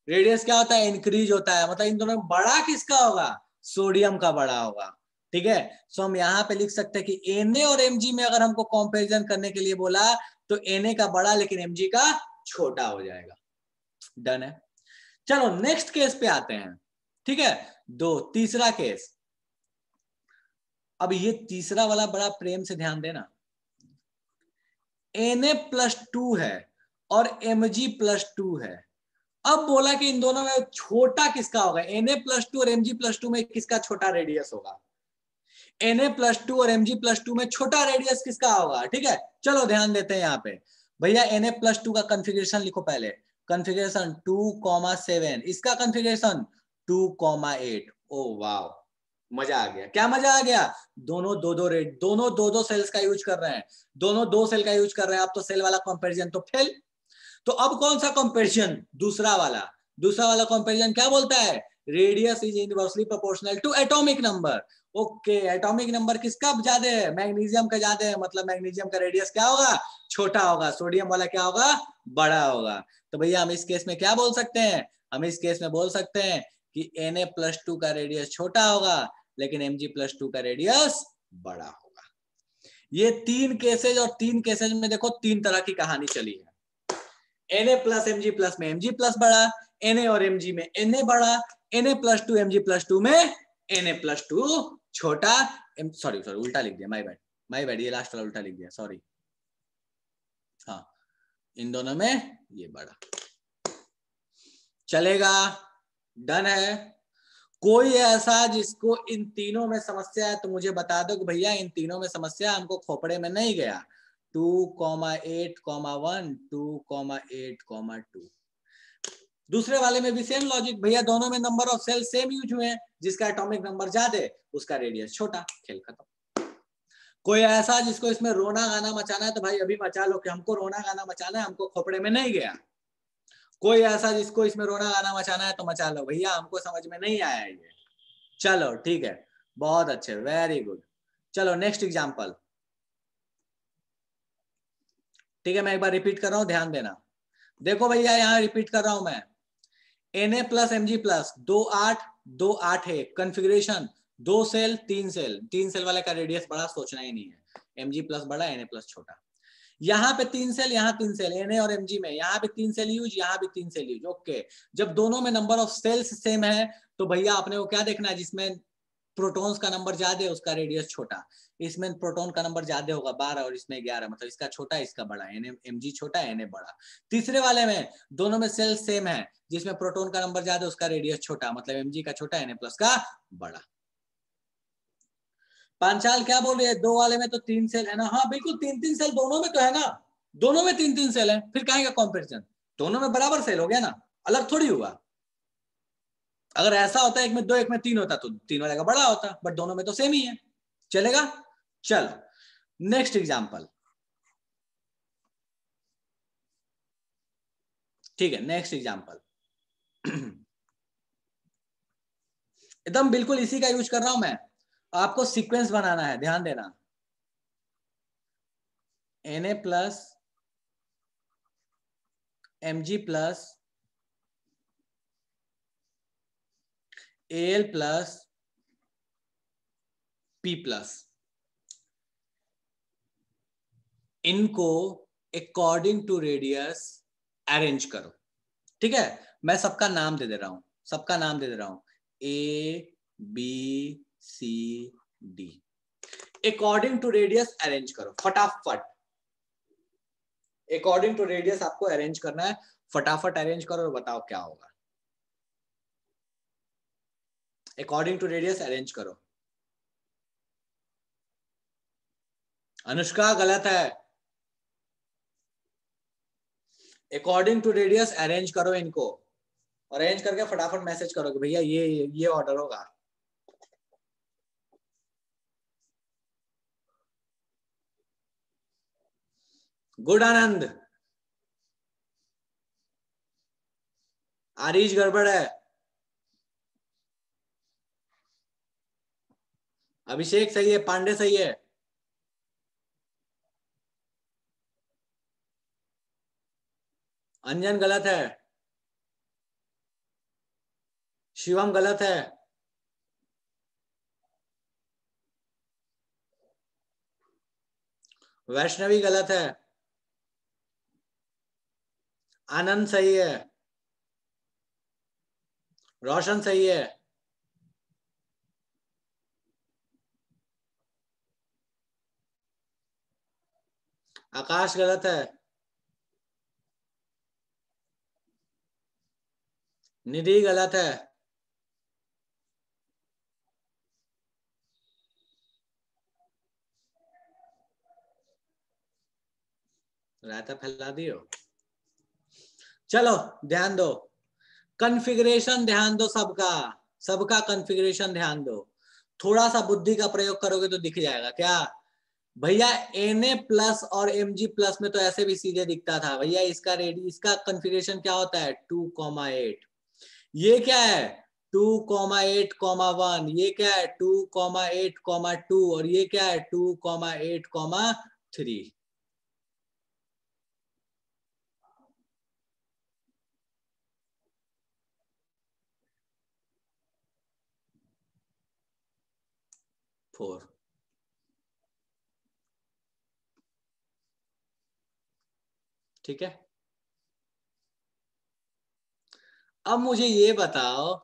A: रेडियस क्या होता है, इंक्रीज होता है, मतलब इन दोनों में बड़ा किसका होगा, सोडियम का बड़ा होगा, ठीक है। सो हम यहाँ पे लिख सकते हैं कि Na और Mg में अगर हमको कंपैरिजन करने के लिए बोला तो Na का बड़ा लेकिन Mg का छोटा हो जाएगा, डन है। चलो नेक्स्ट केस पे आते हैं, ठीक है, तीसरा केस। अब ये तीसरा वाला बड़ा प्रेम से ध्यान देना, Na+2 है और Mg+2 है, अब बोला कि इन दोनों में छोटा किसका होगा, Na+2 और Mg+2 में किसका छोटा रेडियस होगा, Na+2 और Mg+2 में छोटा रेडियस किसका होगा, ठीक है। चलो ध्यान देते हैं यहाँ पे, भैया Na+2 का कॉन्फ़िगरेशन लिखो पहले, कॉन्फ़िगरेशन 2,7, इसका कॉन्फ़िगरेशन 2,8, ओ वाह, मजा आ गया, क्या मजा आ गया, दोनों दो दो सेल्स का यूज कर रहे हैं, दोनों 2 सेल का यूज कर रहे हैं, अब तो सेल वाला कंपैरिजन तो फेल। तो अब कौन सा कंपैरिजन, दूसरा वाला कंपैरिजन क्या बोलता है, radius is inversely proportional to atomic number. Okay, atomic number किसका ज्यादा है, मैग्नीशियम का ज्यादा है, मतलब मैग्नीशियम का रेडियस क्या होगा, छोटा होगा, सोडियम वाला क्या होगा, बड़ा होगा। तो भैया हम इस केस में क्या बोल सकते हैं, हम इस केस में बोल सकते हैं कि Na+2 का रेडियस छोटा होगा लेकिन Mg+2 का रेडियस बड़ा होगा। ये 3 केसेज, और 3 केसेज में देखो 3 तरह की कहानी चली है, Na+Mg+ में Mg+ बड़ा, Na और Mg में Na बड़ा, Na+2 Mg+2 में Na+2 छोटा, सॉरी उल्टा लिख दिया, माय बैड, ये लास्ट वाला उल्टा लिख दिया, सॉरी, हाँ, इन दोनों में ये बड़ा, चलेगा, डन है। कोई ऐसा जिसको इन तीनों में समस्या है तो मुझे बता दो कि भैया इन तीनों में समस्या, हमको खोपड़े में नहीं गया, 2,8,1 2,8,2। दूसरे वाले में भी सेम लॉजिक भैया, दोनों में number of shell same use हुए हैं, जिसका एटॉमिक नंबर ज्यादा है उसका रेडियस छोटा, खेल खत्म। कोई ऐसा जिसको इसमें रोना गाना मचाना है तो भाई अभी मचा लो कि हमको रोना गाना मचाना है, हमको खोपड़े में नहीं गया। कोई ऐसा जिसको इसमें रोना गाना मचाना है तो मचा लो भैया, हमको समझ में नहीं आया ये। चलो ठीक है, बहुत अच्छे, वेरी गुड। चलो नेक्स्ट एग्जांपल, ठीक है, मैं एक बार रिपीट कर रहा हूं, ध्यान देना। देखो भैया यहाँ रिपीट कर रहा हूं मैं, Na plus Mg plus 2,8,2,8 configuration, 2 shell 3 shell, 3 shell वाले का रेडियस बड़ा, सोचना ही नहीं है। Mg प्लस बड़ा, Na प्लस छोटा। यहाँ पे 3 सेल, यहाँ 3 सेल, Na और Mg में, यहाँ पे 3 सेल यूज, यहाँ भी 3 सेल यूज। ओके, जब दोनों में नंबर ऑफ सेल्स सेम है तो भैया आपने को क्या देखना है, जिसमें प्रोटॉन्स का नंबर ज्यादा है उसका रेडियस छोटा। इसमें प्रोटॉन का नंबर ज्यादा होगा 12 और इसमें 11, मतलब इसका छोटा इसका बड़ा, Mg छोटा Na बड़ा। तीसरे वाले में दोनों में सेल सेम है, जिसमें प्रोटॉन का नंबर ज्यादा उसका रेडियस छोटा, मतलब Mg का छोटा Na प्लस का बड़ा। पांचाल क्या बोल रही है, 2 वाले में तो 3 सेल है ना, हाँ बिल्कुल 3-3 सेल दोनों में तो है ना, दोनों में 3-3 सेल है, फिर कहेगा कॉम्पेरिजन, दोनों में बराबर सेल हो गया ना, अलग थोड़ी हुआ। अगर ऐसा होता एक में 2 एक में 3 होता तो 3 वाले का बड़ा होता, बट दोनों में तो सेम ही है, चलेगा। चल नेक्स्ट एग्जांपल, ठीक है, नेक्स्ट एग्जांपल एकदम बिल्कुल इसी का यूज कर रहा हूं मैं, आपको सीक्वेंस बनाना है, ध्यान देना। Na plus Mg plus Al plus P plus, इनको अकॉर्डिंग टू रेडियस अरेंज करो। ठीक है, मैं सबका नाम दे रहा हूं, सबका नाम दे रहा हूं, ABCD, according to radius arrange करो फटाफट। अकॉर्डिंग टू रेडियस आपको अरेंज करना है, फटाफट अरेंज करो और बताओ क्या होगा। अकॉर्डिंग टू रेडियस अरेंज करो। अनुष्का गलत है, अकॉर्डिंग टू रेडियस अरेंज करो इनको, अरेंज करके फटाफट मैसेज करो कि भैया ये ऑर्डर होगा। गुड आनंद, आरीज गड़बड़ है, अभिषेक सही है, पांडे सही है, अंजन गलत है, शिवम गलत है, वैष्णवी गलत है, आनंद सही है, रोशन सही है, आकाश गलत है, निधि गलत है, रायता फैला दियो। चलो ध्यान दो, कॉन्फ़िगरेशन ध्यान दो, सबका सबका कॉन्फ़िगरेशन ध्यान दो, थोड़ा सा बुद्धि का प्रयोग करोगे तो दिख जाएगा। क्या भैया, Na प्लस और Mg प्लस में तो ऐसे भी सीधे दिखता था भैया, इसका इसका कॉन्फ़िगरेशन क्या होता है 2,8, ये क्या है 2,8,1, ये क्या है 2,8,2 और ये क्या है 2,8,3। फोर, ठीक है। अब मुझे ये बताओ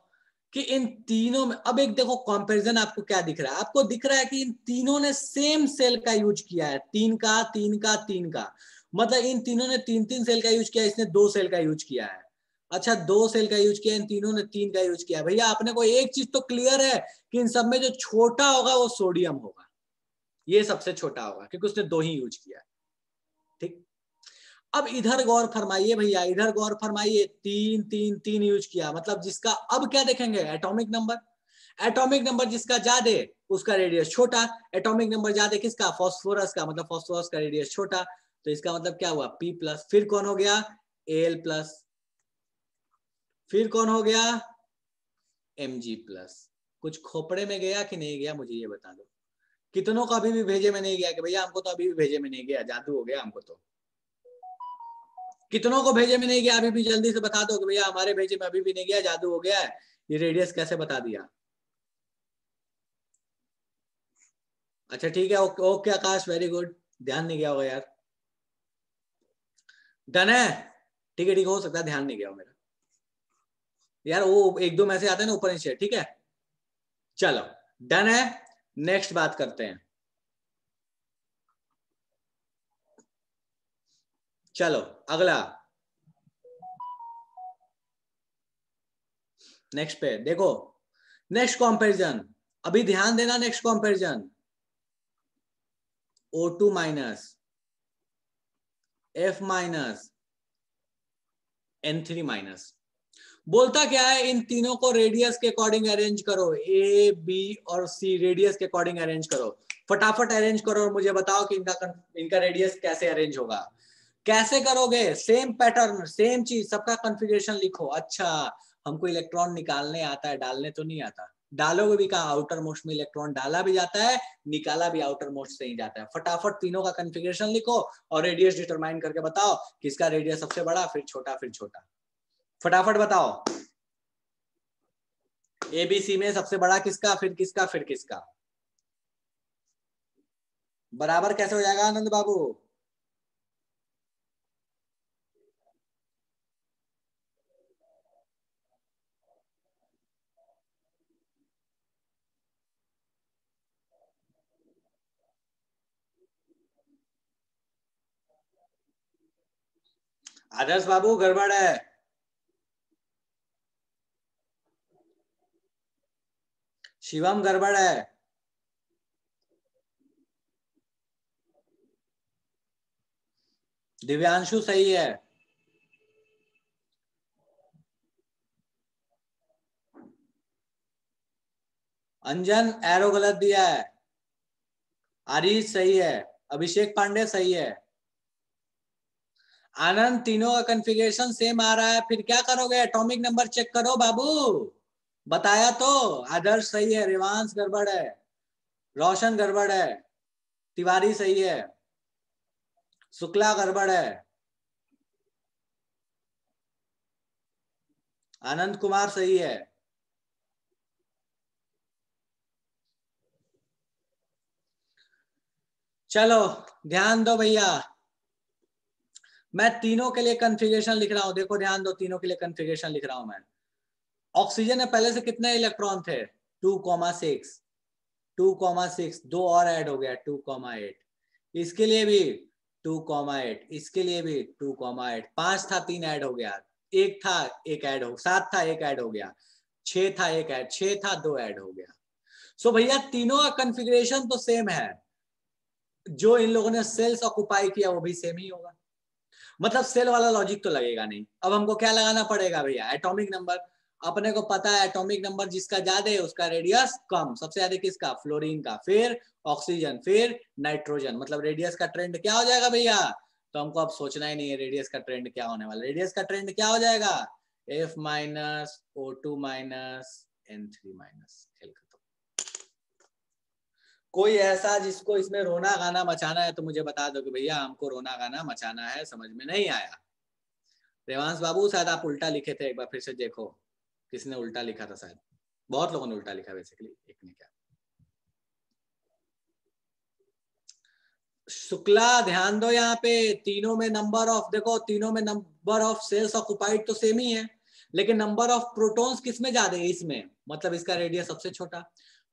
A: कि इन तीनों में, अब एक देखो कंपैरिजन, आपको क्या दिख रहा है, आपको दिख रहा है कि इन तीनों ने सेम सेल का यूज किया है, 3 का 3 का 3 का, मतलब इन तीनों ने 3-3 सेल का यूज किया, इसने 2 सेल का यूज किया है। अच्छा 2 सेल का यूज किया, इन तीनों ने 3 का यूज किया। भैया अपने को एक चीज तो क्लियर है कि इन सब में जो छोटा होगा वो सोडियम होगा, ये सबसे छोटा होगा क्योंकि उसने 2 ही यूज किया है। ठीक, अब इधर गौर फरमाइए भैया, इधर गौर फरमाइए, 3 3 3 यूज किया, मतलब जिसका अब क्या देखेंगे, एटॉमिक नंबर। एटॉमिक नंबर जिसका ज्यादा उसका रेडियस छोटा, एटॉमिक नंबर ज्यादा किसका, फास्फोरस का, मतलब फास्फोरस का रेडियस छोटा, तो इसका मतलब क्या हुआ, P प्लस, फिर कौन हो गया, Al प्लस, फिर कौन हो गया, Mg प्लस। कुछ खोपड़े में गया कि नहीं गया, मुझे ये बता दो। कितनों को अभी भी भेजे में नहीं गया कि भैया हमको तो अभी भी भेजे में नहीं गया, जादू हो गया हमको तो। कितनों को भेजे में नहीं गया, अभी भी जल्दी से बता दो कि भैया हमारे भेजे में अभी भी नहीं गया, जादू हो गया है, ये रेडियस कैसे बता दिया। अच्छा ठीक है, ओके ओके आकाश, वेरी गुड, ध्यान नहीं गया होगा यार, डन है, ठीक है ठीक है, हो सकता है ध्यान नहीं गया हो मेरा यार, वो एक दो मैसेज आते हैं ना ऊपर नीचे, ठीक है चलो डन है, नेक्स्ट बात करते हैं। चलो अगला, नेक्स्ट पे देखो, नेक्स्ट कंपैरिजन, अभी ध्यान देना, next comparison, O2 minus, F minus, N3 minus, बोलता क्या है, इन तीनों को रेडियस के अकॉर्डिंग अरेंज करो, ए बी और सी रेडियस के अकॉर्डिंग अरेंज करो, फटाफट अरेंज करो और मुझे बताओ कि इनका रेडियस कैसे अरेंज होगा। कैसे करोगे, सेम पैटर्न सेम चीज, सबका कॉन्फ़िगरेशन लिखो। अच्छा हमको इलेक्ट्रॉन निकालने आता है, डालने तो नहीं आता, डालोगे भी कहाँ, आउटर मोस्ट में इलेक्ट्रॉन डाला भी जाता है, निकाला भी आउटर मोस्ट से ही जाता है। फटाफट तीनों का कॉन्फ़िगरेशन लिखो और रेडियस डिटरमाइन करके बताओ किसका रेडियस सबसे बड़ा, फिर छोटा, फिर छोटा, फटाफट बताओ। एबीसी में सबसे बड़ा किसका, फिर किसका, फिर किसका, बराबर कैसे हो जाएगा आनंद बाबू। आदर्श बाबू गड़बड़ है, शिवम गड़बड़ है, दिव्यांशु सही है, अंजन एरो गलत दिया है, आरिश सही है, अभिषेक पांडे सही है, आनंद तीनों का कॉन्फ़िगरेशन सेम आ रहा है, फिर क्या करोगे, एटॉमिक नंबर चेक करो बाबू, बताया तो। आदर्श सही है, रेवांश गड़बड़ है, रोशन गड़बड़ है, तिवारी सही है, शुक्ला गड़बड़ है, आनंद कुमार सही है। चलो ध्यान दो भैया, मैं तीनों के लिए कॉन्फ़िगरेशन लिख रहा हूं, देखो ध्यान दो, तीनों के लिए कॉन्फ़िगरेशन लिख रहा हूं मैं। ऑक्सीजन में पहले से कितने इलेक्ट्रॉन थे, 2,6, 2,6, दो और ऐड हो गया 2,8, इसके लिए भी 2,8, इसके लिए भी 2,8, 5 था 3 ऐड हो गया, एक था एक ऐड हो, 7 था एक ऐड हो गया, 6 था एक ऐड, 6 था 2 ऐड हो गया। सो भैया तीनों का कॉन्फ़िगरेशन तो सेम है, जो इन लोगों ने सेल्स ऑक्युपाई किया वो भी सेम ही होगा, मतलब सेल वाला लॉजिक तो लगेगा नहीं। अब हमको क्या लगाना पड़ेगा भैया, एटॉमिक नंबर, अपने को पता है एटॉमिक नंबर जिसका ज्यादा है उसका रेडियस कम, सबसे ज्यादा किसका, फ्लोरीन का, फिर ऑक्सीजन, फिर नाइट्रोजन, मतलब रेडियस का ट्रेंड क्या हो जाएगा भैया, तो हमको अब सोचना ही नहीं है रेडियस का ट्रेंड क्या होने वाला, रेडियस का ट्रेंड क्या हो जाएगा, F minus, O2 minus, N3 minus, खेल खत्म। कोई ऐसा जिसको इसमें रोना गाना मचाना है तो मुझे बता दो कि भैया हमको रोना गाना मचाना है, समझ में नहीं आया। रेवांश बाबू शायद आप उल्टा लिखे थे, एक बार फिर से देखो, किसने उल्टा लिखा था, शायद बहुत लोगों ने उल्टा लिखा, बेसिकली एक ने क्या। शुक्ला ध्यान दो, यहाँ पे तीनों में नंबर ऑफ, देखो तीनों में नंबर ऑफ सेल्स ऑक्युपाइड तो सेम ही है, लेकिन नंबर ऑफ प्रोटॉन्स किसमें ज्यादा है, इसमें, मतलब इसका रेडियस सबसे छोटा,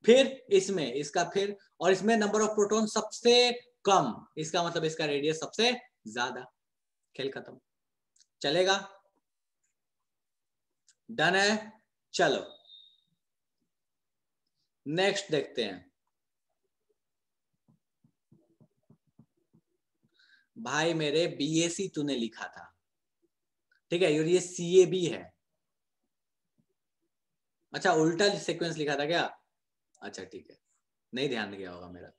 A: फिर इसमें इसका, फिर और इसमें नंबर ऑफ प्रोटॉन सबसे कम, इसका मतलब इसका रेडियस सबसे ज्यादा, खेल खत्म, चलेगा, डन है। चलो नेक्स्ट देखते हैं, भाई मेरे BAC तूने लिखा था, ठीक है, और ये CAB है। अच्छा उल्टा सीक्वेंस लिखा था क्या? अच्छा ठीक है, नहीं ध्यान गया होगा मेरा।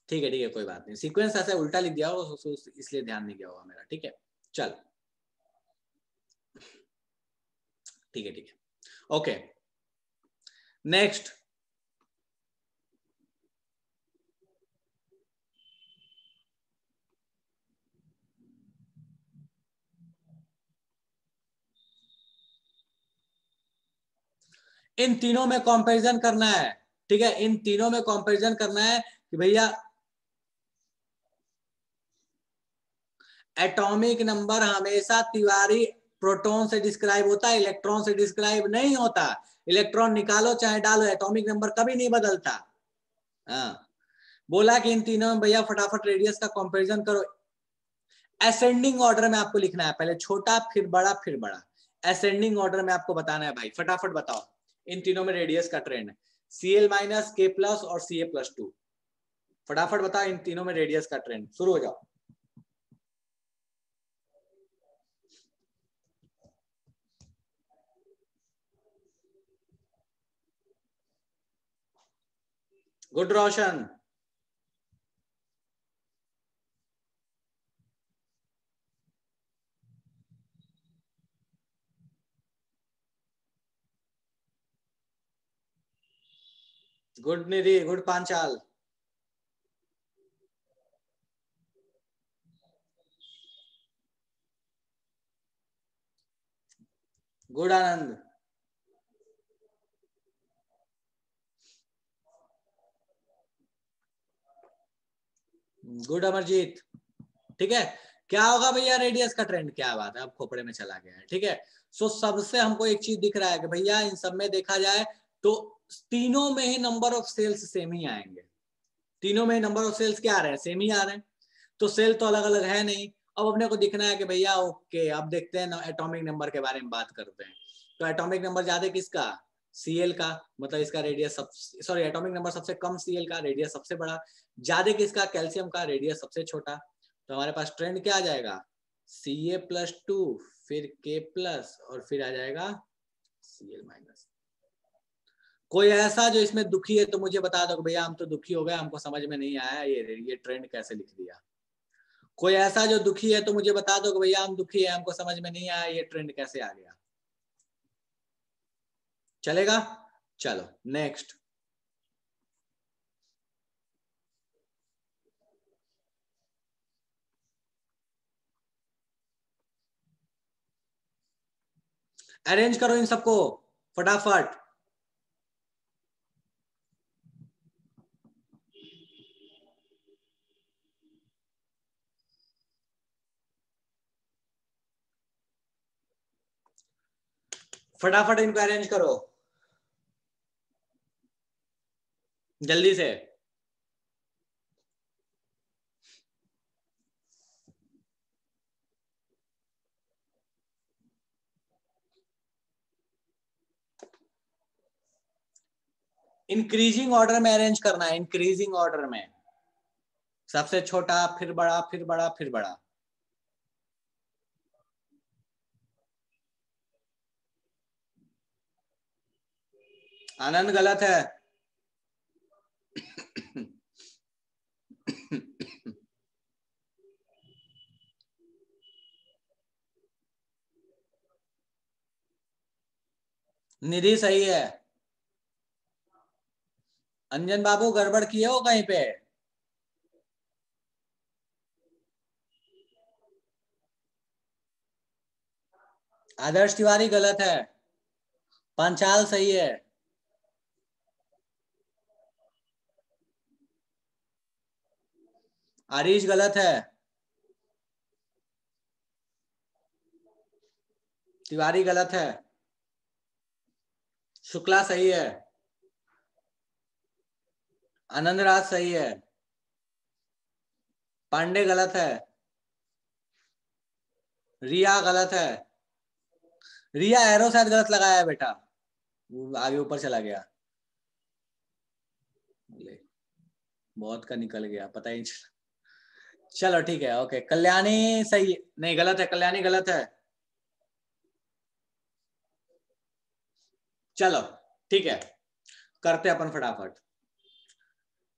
A: ठीक है कोई बात नहीं, सीक्वेंस ऐसे उल्टा लिख दिया होगा इसलिए ध्यान नहीं गया होगा मेरा। ठीक है चल, ठीक है ओके नेक्स्ट। इन तीनों में कंपैरिजन करना है, ठीक है, इन तीनों में कंपैरिजन करना है कि भैया एटॉमिक नंबर हमेशा तिवारी प्रोटॉन से डिस्क्राइब होता है, इलेक्ट्रॉन से डिस्क्राइब नहीं होता। इलेक्ट्रॉन निकालो चाहे डालो, एटॉमिक नंबर कभी नहीं बदलता। हाँ, बोला कि इन तीनों में भैया फटाफट रेडियस का कंपैरिजन करो। असेंडिंग ऑर्डर में आपको लिखना है, पहले छोटा फिर बड़ा फिर बड़ा, असेंडिंग ऑर्डर में आपको बताना है। भाई फटाफट बताओ इन तीनों में रेडियस का trend. Cl minus, K plus और Ca+2, फटाफट बताओ इन तीनों में रेडियस का ट्रेंड। शुरू हो जाओ। गुड रोशन, गुड निधि, गुड पांचाल, गुड आनंद, गुड अमरजीत। ठीक है, क्या होगा भैया रेडियस का ट्रेंड? क्या बात है, अब खोपड़े में चला गया है। ठीक है, सो सबसे हमको एक चीज दिख रहा है कि भैया इन सब में देखा जाए तो तीनों में ही नंबर ऑफ सेल्स सेम ही आएंगे। तीनों में नंबर ऑफ सेल्स क्या आ रहे हैं? सेम ही आ रहे हैं। तो सेल तो अलग अलग है नहीं। अब अपने को दिखना है कि भैया ओके, अब देखते हैं एटॉमिक नंबर के बारे में बात करते हैं। तो एटॉमिक नंबर ज्यादा किसका? Cl का, मतलब इसका रेडियस सब, सॉरी एटॉमिक नंबर सबसे कम Cl का, रेडियस सबसे बड़ा। ज्यादा किसका? कैल्शियम का, रेडियस सबसे छोटा। तो हमारे पास ट्रेंड क्या आ जाएगा? Ca+2, फिर K प्लस, और फिर आ जाएगा Cl माइनस। कोई ऐसा जो इसमें दुखी है तो मुझे बता दो भैया हम तो दुखी हो गए, हमको समझ में नहीं आया ये ट्रेंड कैसे लिख दिया। कोई ऐसा जो दुखी है तो मुझे बता दो कि भैया हम दुखी है, हमको समझ में नहीं आया ये ट्रेंड कैसे आ गया। चलेगा? चलो नेक्स्ट। अरेंज करो इन सबको फटाफट। फटाफट इनको अरेंज करो जल्दी से। इंक्रीजिंग ऑर्डर में अरेंज करना है, इंक्रीजिंग ऑर्डर में, सबसे छोटा फिर बड़ा फिर बड़ा फिर बड़ा। आनंद गलत है। निधि सही है। अंजन बाबू गड़बड़ किए हो कहीं पे? आदर्श तिवारी गलत है। पांचाल सही है। आरीश गलत है। तिवारी गलत है। शुक्ला सही है। आनंद राज सही है। पांडे गलत है। रिया गलत है। रिया एरो शायद गलत लगाया है बेटा, वो आगे ऊपर चला गया। ले, बहुत का निकल गया, पता ही नहीं चला। चलो ठीक है, ओके। कल्याणी सही नहीं, गलत है, कल्याणी गलत है। चलो ठीक है, करते अपन फटाफट।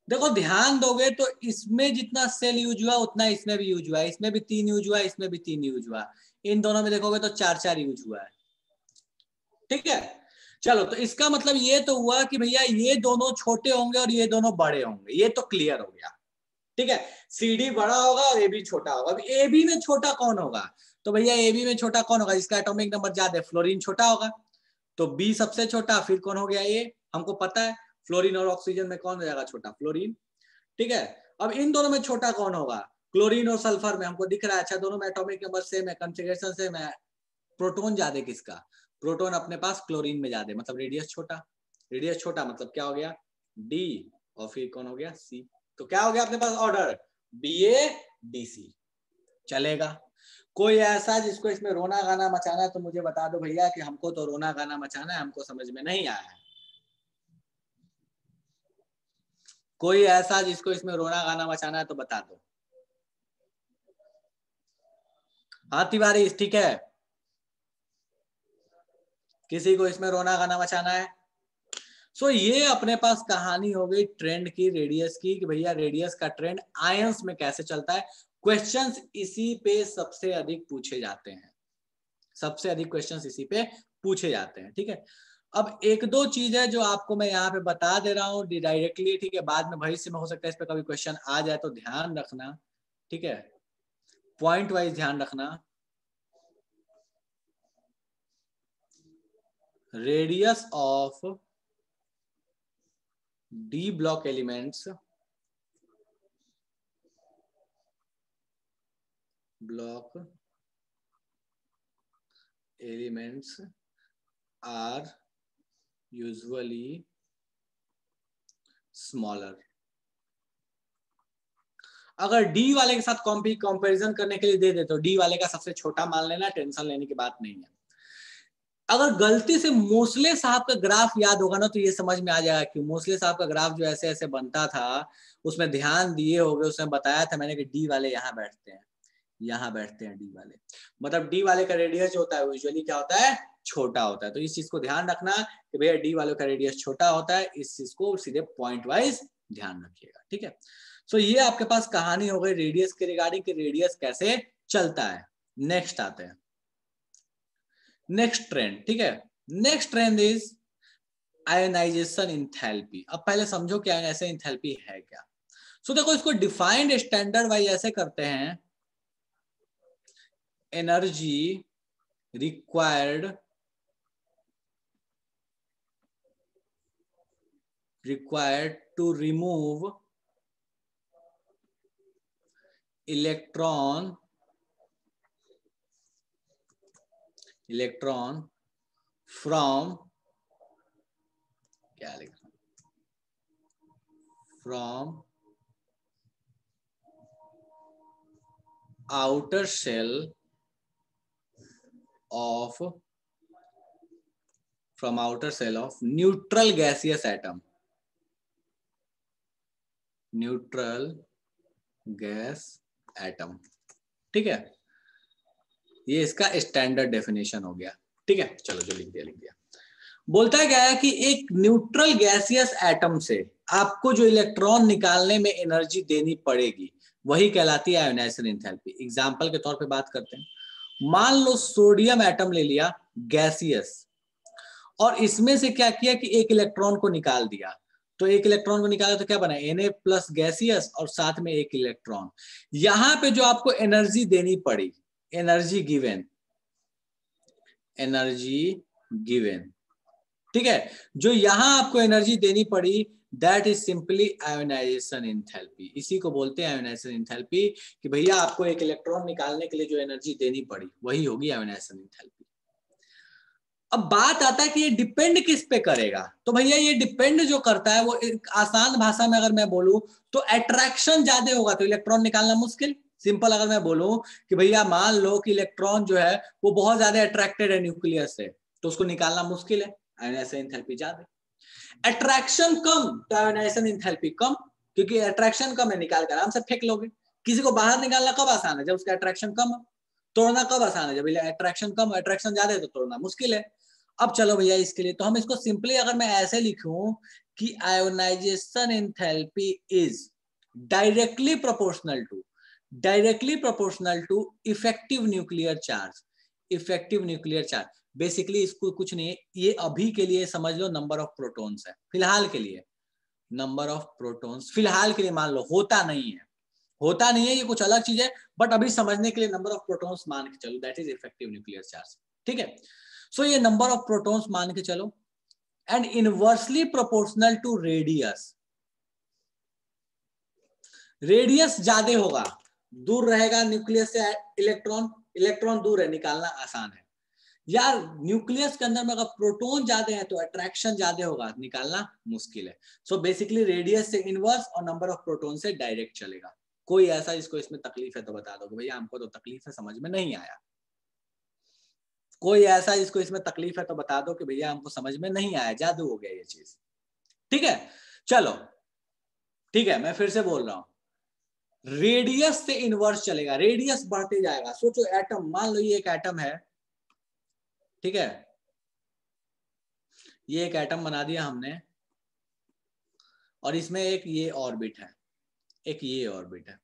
A: देखो ध्यान दोगे तो इसमें जितना सेल यूज हुआ उतना इसमें भी यूज हुआ है, इसमें भी 3 यूज हुआ है, इसमें भी 3 यूज हुआ। इन दोनों में देखोगे तो 4-4 यूज हुआ है, ठीक है। चलो तो इसका मतलब ये तो हुआ कि भैया ये दोनों छोटे होंगे और ये दोनों बड़े होंगे, ये तो क्लियर हो गया, ठीक है। सी डी बड़ा होगा और ए बी छोटा होगा। अब ए बी में छोटा कौन होगा? तो भैया ए बी में छोटा कौन होगा? इसका एटॉमिक नंबर ज्यादा है, फ्लोरीन छोटा होगा, तो बी सबसे छोटा, फिर कौन हो गया? ए, हमको पता है फ्लोरीन और ऑक्सीजन में कौन हो जाएगा छोटा? फ्लोरीन, ठीक है। अब इन दोनों में छोटा कौन होगा? क्लोरीन और सल्फर में हमको दिख रहा है, अच्छा दोनों में एटॉमिक नंबर सेम है, कॉन्फ़िगरेशन सेम है, प्रोटॉन ज्यादा किसका? प्रोटॉन अपने पास क्लोरीन में ज्यादा, मतलब रेडियस छोटा। रेडियस छोटा मतलब क्या हो गया? डी, और फिर कौन हो गया? सी। तो क्या हो गया अपने पास order? B A D C. चलेगा? कोई ऐसा जिसको इसमें रोना गाना मचाना है तो मुझे बता दो भैया कि हमको तो रोना गाना मचाना है, हमको समझ में नहीं आया है। कोई ऐसा जिसको इसमें रोना गाना मचाना है तो बता दो। हाँ तिवारी, ठीक है। किसी को इसमें रोना गाना मचाना है? सो ये अपने पास कहानी हो गई ट्रेंड की, रेडियस की, कि भैया रेडियस का ट्रेंड आयंस में कैसे चलता है। क्वेश्चंस इसी पे सबसे अधिक पूछे जाते हैं, सबसे अधिक क्वेश्चंस इसी पे पूछे जाते हैं, ठीक है। अब एक दो चीज है जो आपको मैं यहाँ पे बता दे रहा हूँ डायरेक्टली, ठीक है। बाद में भविष्य में हो सकता है इस पे कभी क्वेश्चन आ जाए, तो ध्यान रखना, ठीक है। पॉइंट वाइज ध्यान रखना। Radius of D block elements, block elements are usually smaller. अगर डी वाले के साथ कंपैरिजन करने के लिए दे दे तो डी वाले का सबसे छोटा मान लेना, टेंशन लेने की बात नहीं है। अगर गलती से मोसले साहब का ग्राफ याद होगा ना तो ये समझ में आ जाएगा कि मोसले साहब का ग्राफ जो ऐसे ऐसे बनता था, उसमें ध्यान दिए होगे, उसमें बताया था मैंने कि डी वाले यहाँ बैठते हैं, यहाँ बैठते हैं डी वाले, मतलब डी वाले का रेडियस जो होता है यूजुअली क्या होता है? छोटा होता है। तो इस चीज को ध्यान रखना कि भैया डी वालों का रेडियस छोटा होता है, इस चीज को सीधे पॉइंट वाइज ध्यान रखिएगा, ठीक है। सो ये आपके पास कहानी हो गई रेडियस के रिगार्डिंग कि रेडियस कैसे चलता है। नेक्स्ट आते हैं, नेक्स्ट ट्रेंड, ठीक है। Next trend is ionisation enthalpy. अब पहले समझो कि आयोनाइजेशन इंथैल्पी है क्या। सो देखो इसको डिफाइंड स्टैंडर्ड वाइज ऐसे करते हैं, energy required to remove electron from, क्या लिखना, from outer shell of neutral gaseous atom, neutral gas atom, ठीक है। ये इसका स्टैंडर्ड डेफिनेशन हो गया, ठीक है। चलो जो लिख दिया लिख दिया। बोलता है क्या है कि एक न्यूट्रल गैसियस एटम से आपको जो इलेक्ट्रॉन निकालने में एनर्जी देनी पड़ेगी वही कहलाती है आयोनाइजेशन एंथैल्पी। एग्जांपल के तौर पे बात करते हैं, मान लो सोडियम एटम ले लिया गैसियस, और इसमें से क्या किया कि एक इलेक्ट्रॉन को निकाल दिया, तो एक इलेक्ट्रॉन को निकाला तो क्या बना? Na प्लस गैसियस और साथ में एक इलेक्ट्रॉन। यहां पे जो आपको एनर्जी देनी पड़ी, एनर्जी गिवन, ठीक है, जो यहां आपको एनर्जी देनी पड़ी that is simply ionisation enthalpy. इसी को बोलते हैं आयोनाइजेशन एंथैल्पी, कि भैया आपको एक इलेक्ट्रॉन निकालने के लिए जो एनर्जी देनी पड़ी वही होगी आयोनाइजेशन एंथैल्पी। अब बात आता है कि ये डिपेंड किस पे करेगा, तो भैया ये डिपेंड जो करता है वो एक आसान भाषा में अगर मैं बोलूं तो अट्रैक्शन ज्यादा होगा तो इलेक्ट्रॉन निकालना मुश्किल। सिंपल अगर मैं बोलूं कि भैया मान लो कि इलेक्ट्रॉन जो है वो बहुत ज्यादा अट्रैक्टेड है न्यूक्लियस से, तो उसको निकालना मुश्किल है, आयोनाइजेशन एंथैल्पी ज्यादा। अट्रैक्शन कम तो आयोनाइजेशन एंथैल्पी कम, क्योंकि अट्रैक्शन कम है, निकाल कर आराम से फेंक लोगे। किसी को बाहर निकालना कब आसान है? जब उसका अट्रैक्शन कम हो। तोड़ना कब आसान है? जब अट्रैक्शन कम, अट्रैक्शन ज्यादा है तो तोड़ना मुश्किल है। अब चलो भैया इसके लिए तो हम इसको सिंपली अगर मैं ऐसे लिखूं कि ionisation enthalpy is directly proportional to effective nuclear charge. Effective nuclear charge basically इसको कुछ नहीं, ये अभी के लिए समझ लो नंबर ऑफ प्रोटॉन्स है, फिलहाल के लिए नंबर ऑफ प्रोटॉन्स, फिलहाल के लिए मान लो, होता नहीं है, होता नहीं है, ये कुछ अलग चीज है, बट अभी समझने के लिए नंबर ऑफ प्रोटॉन्स मान के चलो, that is effective nuclear charge. ठीक है, सो ये नंबर ऑफ प्रोटॉन्स मान के चलो and inversely proportional to radius. Radius ज्यादा होगा, दूर रहेगा न्यूक्लियस से इलेक्ट्रॉन, इलेक्ट्रॉन दूर है, निकालना आसान है। यार न्यूक्लियस के अंदर में अगर प्रोटॉन ज्यादा है तो अट्रैक्शन ज्यादा होगा, निकालना मुश्किल है। सो बेसिकली रेडियस से इनवर्स और नंबर ऑफ प्रोटॉन से डायरेक्ट चलेगा। कोई ऐसा जिसको इसमें तकलीफ है तो बता दो भैया हमको तो तकलीफ है, समझ में नहीं आया। कोई ऐसा जिसको इसमें तकलीफ है तो बता दो कि भैया हमको समझ में नहीं आया, जादू हो गया ये चीज। ठीक है, चलो ठीक है, मैं फिर से बोल रहा हूं, रेडियस से इनवर्स चलेगा, रेडियस बढ़ते जाएगा। सोचो एटम, मान लो ये एक एटम है, ठीक है, ये एक एटम बना दिया हमने और इसमें एक ये ऑर्बिट है, एक ये ऑर्बिट है।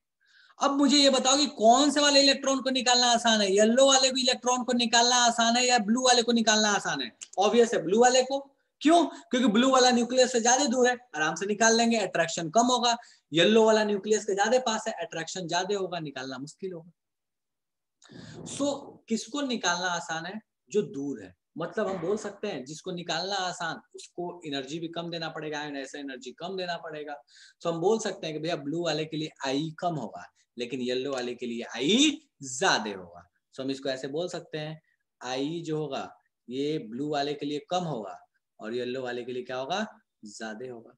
A: अब मुझे ये बताओ कि कौन से वाले इलेक्ट्रॉन को निकालना आसान है? येलो वाले भी इलेक्ट्रॉन को निकालना आसान है या ब्लू वाले को निकालना आसान है? ऑब्वियस है ब्लू वाले को। क्यों? क्योंकि ब्लू वाला न्यूक्लियस से ज्यादा दूर है, आराम से निकाल लेंगे, अट्रैक्शन कम होगा। येलो वाला न्यूक्लियस के ज्यादा पास है, अट्रैक्शन ज्यादा होगा, निकालना मुश्किल होगा। सो किसको निकालना आसान है? जो दूर है। मतलब हम बोल सकते हैं जिसको निकालना आसान उसको एनर्जी भी कम देना पड़ेगा, ऐसा एनर्जी कम देना पड़ेगा। तो हम बोल सकते हैं कि भैया ब्लू वाले के लिए आई कम होगा लेकिन येलो वाले के लिए आई ज्यादा होगा। तो हम इसको ऐसे बोल सकते हैं, आई जो होगा ये ब्लू वाले के लिए कम होगा और येलो वाले के लिए क्या होगा? ज्यादा होगा।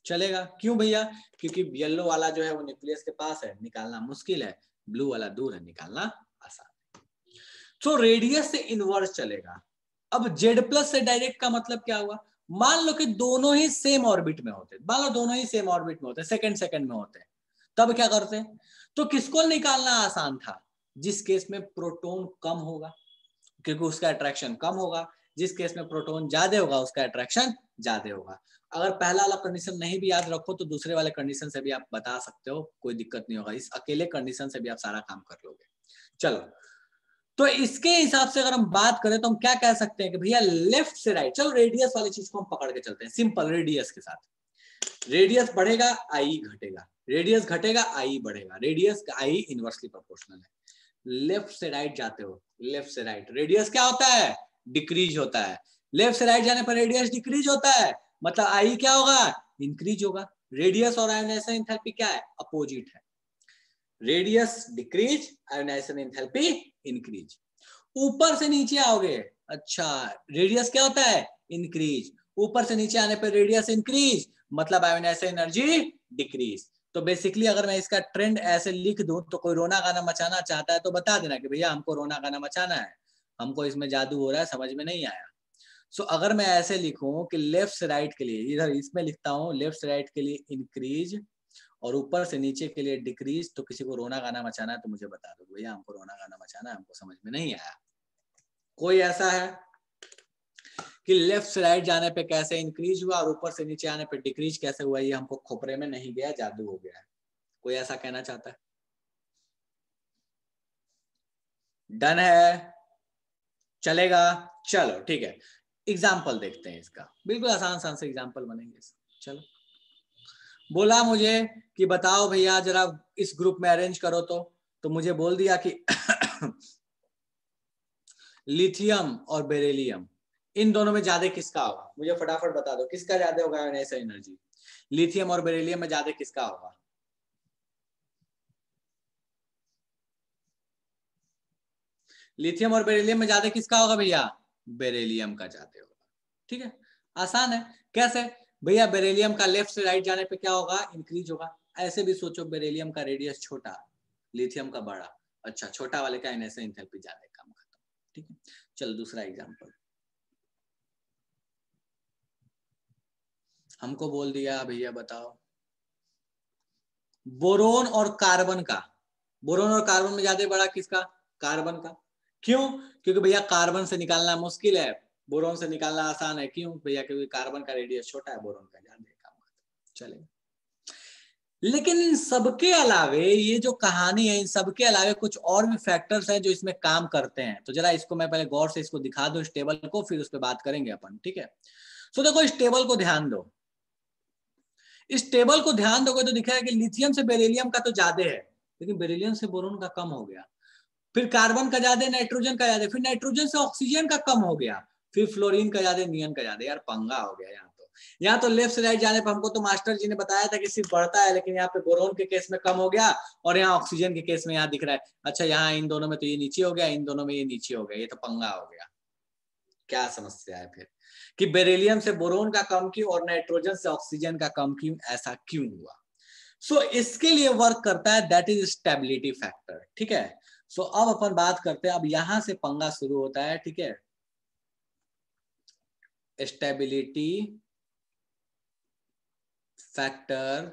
A: चलेगा? क्यों भैया? क्योंकि येलो वाला जो है वो न्यूक्लियस के पास है, निकालना मुश्किल है, ब्लू वाला दूर है, निकालना आसान। तो रेडियस से इनवर्स चलेगा। अब जेड प्लस से डायरेक्ट का मतलब क्या हुआ? मान लो कि दोनों ही सेम ऑर्बिट में होते, मान लो दोनों ही सेम ऑर्बिट में होते, सेकंड सेकंड में होते, तब क्या करते? तो किसको निकालना आसान था? जिस केस में प्रोटॉन कम होगा क्योंकि उसका अट्रैक्शन कम होगा, जिस केस में प्रोटॉन ज्यादा होगा उसका अट्रैक्शन ज्यादा होगा। अगर पहला वाला कंडीशन नहीं भी याद रखो तो दूसरे वाले कंडीशन से भी आप बता सकते हो, कोई दिक्कत नहीं होगा, इस अकेले कंडीशन से भी आप सारा काम कर लोगे। चलो, तो इसके हिसाब से अगर हम बात करें तो हम क्या कह सकते हैं कि भैया लेफ्ट से राइट, चलो रेडियस वाली चीज को हम पकड़ के चलते हैं सिंपल, रेडियस के साथ। रेडियस बढ़ेगा आई घटेगा, रेडियस घटेगा आई बढ़ेगा, रेडियस आई इनवर्सली प्रोपोर्शनल है। लेफ्ट से राइट जाते हो, लेफ्ट से राइट रेडियस क्या होता है? डिक्रीज होता है। लेफ्ट से राइट जाने पर रेडियस डिक्रीज होता है, मतलब आई क्या होगा? इंक्रीज होगा। रेडियस और आयोनाइजेशन एंथैल्पी क्या है? अपोजिट है। Radius decrease, ionisation enthalpy increase. ऊपर से नीचे आओगे, अच्छा रेडियस क्या होता है? इंक्रीज। ऊपर से नीचे आने पर रेडियस इंक्रीज, मतलब आयोनाइजेशन एनर्जी डिक्रीज। तो बेसिकली अगर मैं इसका ट्रेंड ऐसे लिख दूं तो कोई रोना गाना मचाना चाहता है तो बता देना कि भैया हमको रोना गाना मचाना है, हमको इसमें जादू हो रहा है, समझ में नहीं आया। सो अगर मैं ऐसे लिखूं कि लेफ्ट से राइट के लिए, इधर इसमें लिखता हूं लेफ्ट से राइट के लिए इंक्रीज और ऊपर से नीचे के लिए डिक्रीज, तो किसी को रोना गाना मचाना है तो मुझे बता दो भैया हमको रोना गाना मचाना है, हमको समझ में नहीं आया। कोई ऐसा है कि लेफ्ट से राइट जाने पे कैसे इंक्रीज हुआ और ऊपर से नीचे आने पे डिक्रीज कैसे हुआ, ये हमको खोपरे में नहीं गया, जादू हो गया है? कोई ऐसा कहना चाहता है? डन है? चलेगा? चलो ठीक है, एग्जाम्पल देखते हैं इसका, बिल्कुल आसान आसान से एग्जाम्पल बनेंगे। चलो, बोला मुझे कि बताओ भैया जरा इस ग्रुप में अरेंज करो, तो मुझे बोल दिया कि लिथियम और बेरिलियम, इन दोनों में ज्यादा किसका होगा? मुझे फटाफट बता दो किसका ज्यादा होगा आयोनाइजेशन एनर्जी? लिथियम और बेरिलियम में ज्यादा किसका होगा? लिथियम और बेरिलियम में ज्यादा किसका होगा भैया? बेरिलियम का ज्यादा होगा। ठीक है, आसान है। कैसे भैया? बेरिलियम का लेफ्ट से राइट जाने पे क्या होगा? इंक्रीज होगा। ऐसे भी सोचो, बेरिलियम का रेडियस छोटा, लिथियम का बड़ा, अच्छा छोटा वाले का आयोनाइजेशन एंथैल्पी ज्यादा, कम खत्म। ठीक है, चलो दूसरा एग्जांपल। हमको बोल दिया भैया बताओ बोरोन और कार्बन का, बोरोन और कार्बन में ज्यादा बड़ा किसका, कार्बन का। क्यों? क्योंकि भैया कार्बन से निकालना मुश्किल है, बोरोन से निकालना आसान है। क्यों भैया? क्योंकि कार्बन का रेडियस छोटा है, बोरोन का ज्यादा काम चलेगा। लेकिन इन सबके अलावे, ये जो कहानी है, इन सबके अलावे कुछ और भी फैक्टर्स हैं जो इसमें काम करते हैं। तो जरा इसको मैं पहले गौर से इसको दिखा दूं, इस टेबल को, फिर उस पर बात करेंगे अपन, ठीक है। सो देखो इस टेबल को ध्यान दो, इस टेबल को ध्यान दोगे तो दिखा है कि लिथियम से बेरिलियम का तो ज्यादा है, लेकिन बेरिलियम से बोरोन का कम हो गया। फिर कार्बन का ज्यादा, नाइट्रोजन का ज्यादा, फिर नाइट्रोजन से ऑक्सीजन का कम हो गया, फिर फ्लोरीन का ज्यादा, नियन का ज्यादा। यार पंगा हो गया यहाँ तो लेफ्ट से राइट जाने पर हमको तो मास्टर जी ने बताया था कि सिर्फ बढ़ता है, लेकिन यहाँ पे बोरोन के केस में कम हो गया और यहाँ ऑक्सीजन के केस में यहाँ दिख रहा है। अच्छा यहाँ इन दोनों में तो ये नीचे हो गया, इन दोनों में ये नीचे हो गया, ये तो पंगा हो गया। क्या समस्या है फिर कि बेरिलियम से बोरोन का कम क्यों और नाइट्रोजन से ऑक्सीजन का कम क्यों, ऐसा क्यों हुआ? सो इसके लिए वर्क करता है, दैट इज स्टेबिलिटी फैक्टर, ठीक है। सो अब अपन बात करते हैं, अब यहां से पंगा शुरू होता है, ठीक है। Stability factor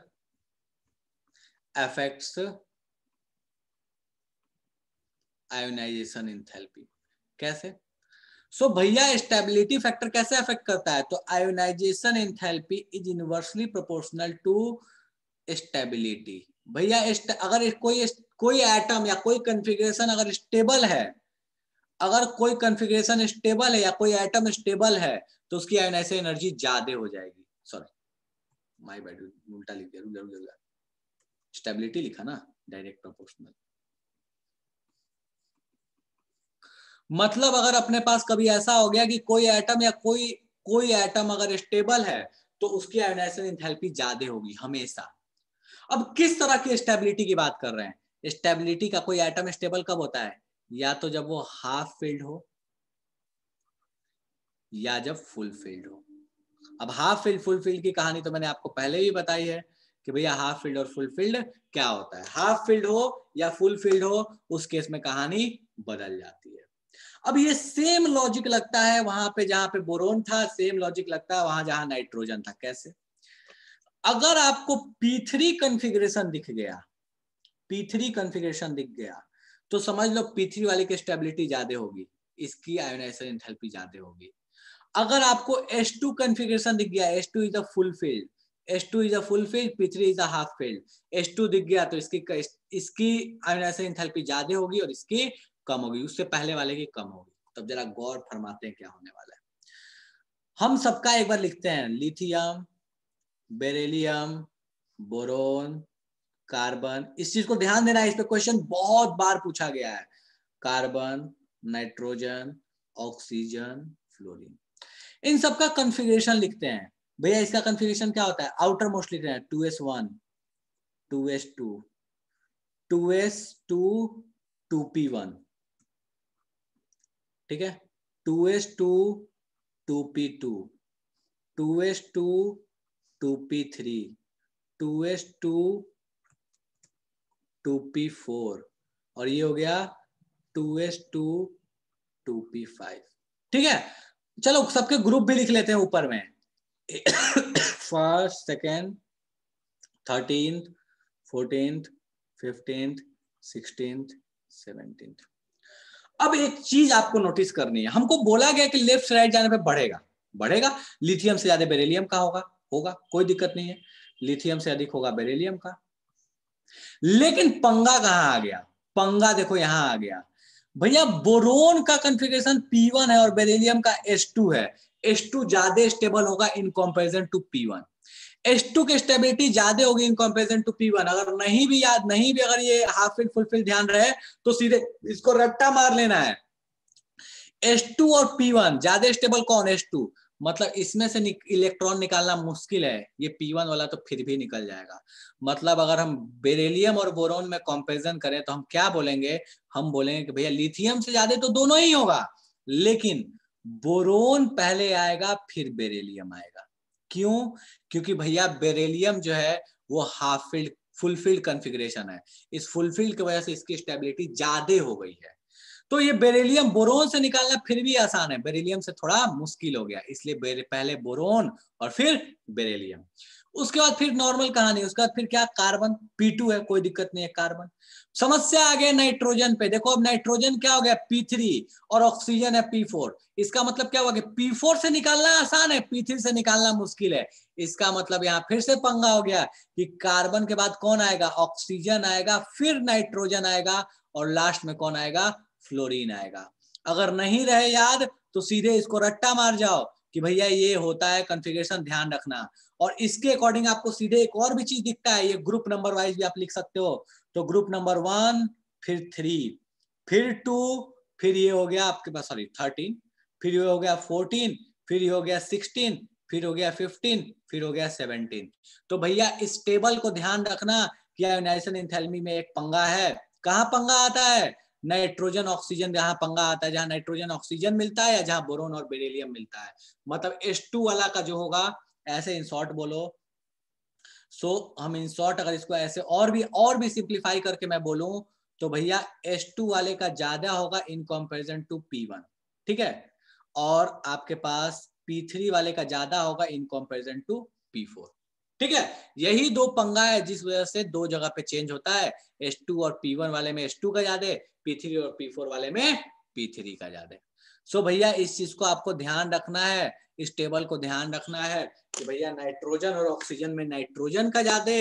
A: affects ionisation enthalpy. कैसे? सो भैया स्टेबिलिटी फैक्टर कैसे अफेक्ट करता है? तो ionisation enthalpy is inversely proportional to stability. भैया अगर कोई एटम या कोई कॉन्फ़िगरेशन अगर स्टेबल है, अगर कोई कॉन्फ़िगरेशन स्टेबल है या कोई एटम स्टेबल है, तो उसकी आयोनाइजेशन एनर्जी ज्यादा हो जाएगी। सॉरी माय बैड, उल्टा लिख दिया, स्टेबिलिटी लिखा ना, डायरेक्ट प्रोपोर्शनल। मतलब अगर अपने पास कभी ऐसा हो गया कि कोई एटम या कोई एटम अगर स्टेबल है, तो उसकी आयोनाइजेशन एंथैल्पी ज्यादा होगी हमेशा। अब किस तरह की स्टेबिलिटी की बात कर रहे हैं? स्टेबिलिटी का कोई एटम स्टेबल कब होता है? या तो जब वो हाफ फिल्ड हो या जब फुल फिल्ड हो। अब हाफ फील्ड फुल फील्ड की कहानी तो मैंने आपको पहले भी बताई है कि भैया हाफ फील्ड और फुल फील्ड क्या होता है। हाफ फील्ड हो या फुल फील्ड हो, उस केस में कहानी बदल जाती है। अब ये सेम लॉजिक लगता है वहां पे जहां पे बोरोन था, सेम लॉजिक लगता है वहां जहां नाइट्रोजन था। कैसे? अगर आपको P3 कॉन्फ़िगरेशन दिख गया, P3 कॉन्फ़िगरेशन दिख गया, तो समझ लो P3 वाले की स्टेबिलिटी ज्यादा होगी, इसकी आयोनाइजेशन एंथैल्पी ज्यादा होगी। अगर आपको H2 कॉन्फ़िगरेशन दिख गया, H2 is a full field, H2 is a full field, P3 is a half field, H2 दिख गया तो इसकी आयोनाइजेशन एंथैल्पी ज्यादा होगी और इसकी कम होगी, उससे पहले वाले की कम होगी। तब जरा गौर फरमाते हैं क्या होने वाला है। हम सबका एक बार लिखते हैं, लिथियम, बेरिलियम, बोरोन, कार्बन। इस चीज को ध्यान देना है, इस पे क्वेश्चन बहुत बार पूछा गया है। कार्बन, नाइट्रोजन, ऑक्सीजन, फ्लोरीन, इन सबका कॉन्फ़िगरेशन लिखते हैं। भैया इसका कॉन्फ़िगरेशन क्या होता है? आउटर मोस्ट लिख रहे हैं 2s1, 2s2, 2s2, 2p1, ठीक है, 2s2, 2p2, 2s2, 2p3, 2s2, 2p4 और ये हो गया 2s2, 2p5, ठीक है। चलो सबके ग्रुप भी लिख लेते हैं ऊपर में, first, second, 13th, 14th, 15th, 16th, 17th। अब एक चीज आपको नोटिस करनी है, हमको बोला गया कि लेफ्ट से राइट जाने पे बढ़ेगा, बढ़ेगा, लिथियम से ज्यादा बेरिलियम का होगा, कोई दिक्कत नहीं है, लिथियम से अधिक होगा बेरिलियम का। लेकिन पंगा कहां आ गया? पंगा देखो यहां आ गया, भैया बोरोन का कॉन्फ़िगरेशन P1 है और बेरिलियम का H2 है। H2 ज्यादा स्टेबल होगा इन कंपैरिजन टू P1। H2 की स्टेबिलिटी ज्यादा होगी इन कंपैरिजन टू P1। अगर नहीं भी याद, नहीं भी अगर ये हाफ फील्ड फुल फील्ड ध्यान रहे, तो सीधे इसको रट्टा मार लेना है। H2 और P1 ज्यादा स्टेबल कौन? H2। मतलब इसमें से इलेक्ट्रॉन निकालना मुश्किल है, ये P1 वाला तो फिर भी निकल जाएगा। मतलब अगर हम बेरिलियम और बोरोन में कंपैरिजन करें तो हम क्या बोलेंगे? हम बोलेंगे कि भैया लिथियम से ज्यादा तो दोनों ही होगा, लेकिन बोरोन पहले आएगा फिर बेरिलियम आएगा। क्यों? क्योंकि भैया बेरिलियम जो है वो half field full field configuration है, इस फुल फील्ड की वजह से इसकी स्टेबिलिटी ज्यादा हो गई है। तो ये बेरिलियम बोरोन से निकालना फिर भी आसान है, बेरिलियम से थोड़ा मुश्किल हो गया, इसलिए पहले बोरोन और फिर बेरिलियम। उसके बाद फिर नॉर्मल कहानी, उसके बाद फिर क्या, कार्बन P2 है, कोई दिक्कत नहीं है कार्बन। समस्या आ गया नाइट्रोजन पे। देखो अब नाइट्रोजन क्या हो गया P3 और ऑक्सीजन है P4। इसका मतलब क्या हुआ कि P4 से निकालना आसान है, P3 से निकालना मुश्किल है। इसका मतलब यहाँ फिर से पंगा हो गया कि कार्बन के बाद कौन आएगा, ऑक्सीजन आएगा, फिर नाइट्रोजन आएगा और लास्ट में कौन आएगा, फ्लोरीन आएगा। अगर नहीं रहे याद तो सीधे इसको रट्टा मार जाओ कि भैया ये होता है कॉन्फ़िगरेशन, ध्यान रखना। और इसके अकॉर्डिंग आपको सीधे एक और भी चीज दिखता है, ये ग्रुप नंबर वाइज भी आप लिख सकते हो। तो ग्रुप नंबर 1, फिर 3, फिर 2, फिर ये हो गया आपके पास सॉरी 13, फिर ये हो गया 14, फिर ये हो गया 16, फिर हो गया 15, फिर हो गया 17। तो भैया इस टेबल को ध्यान रखना कि आयोनाइजेशन एंथैल्पी में एक पंगा है। कहाँ पंगा आता है, नाइट्रोजन ऑक्सीजन जहां पंगा आता है, जहां नाइट्रोजन ऑक्सीजन मिलता है या जहां बोरोन और बेरिलियम मिलता है। मतलब H2 वाला का जो होगा ऐसे इन शॉर्ट बोलो। सो हम इन शॉर्ट अगर इसको ऐसे और भी सिंप्लीफाई करके मैं बोलूं तो भैया H2 वाले का ज्यादा होगा इन कंपैरिजन टू P1, ठीक है। और आपके पास P3 वाले का ज्यादा होगा इन कंपैरिजन टू P4, ठीक है। यही दो पंगा है जिस वजह से दो जगह पे चेंज होता है, H2 और P1 वाले में H2 का ज्यादा, P3 और P4 वाले में P3 का ज्यादा। सो भैया इस चीज को आपको ध्यान रखना है, इस टेबल को ध्यान रखना है कि भैया नाइट्रोजन और ऑक्सीजन में नाइट्रोजन का ज्यादा,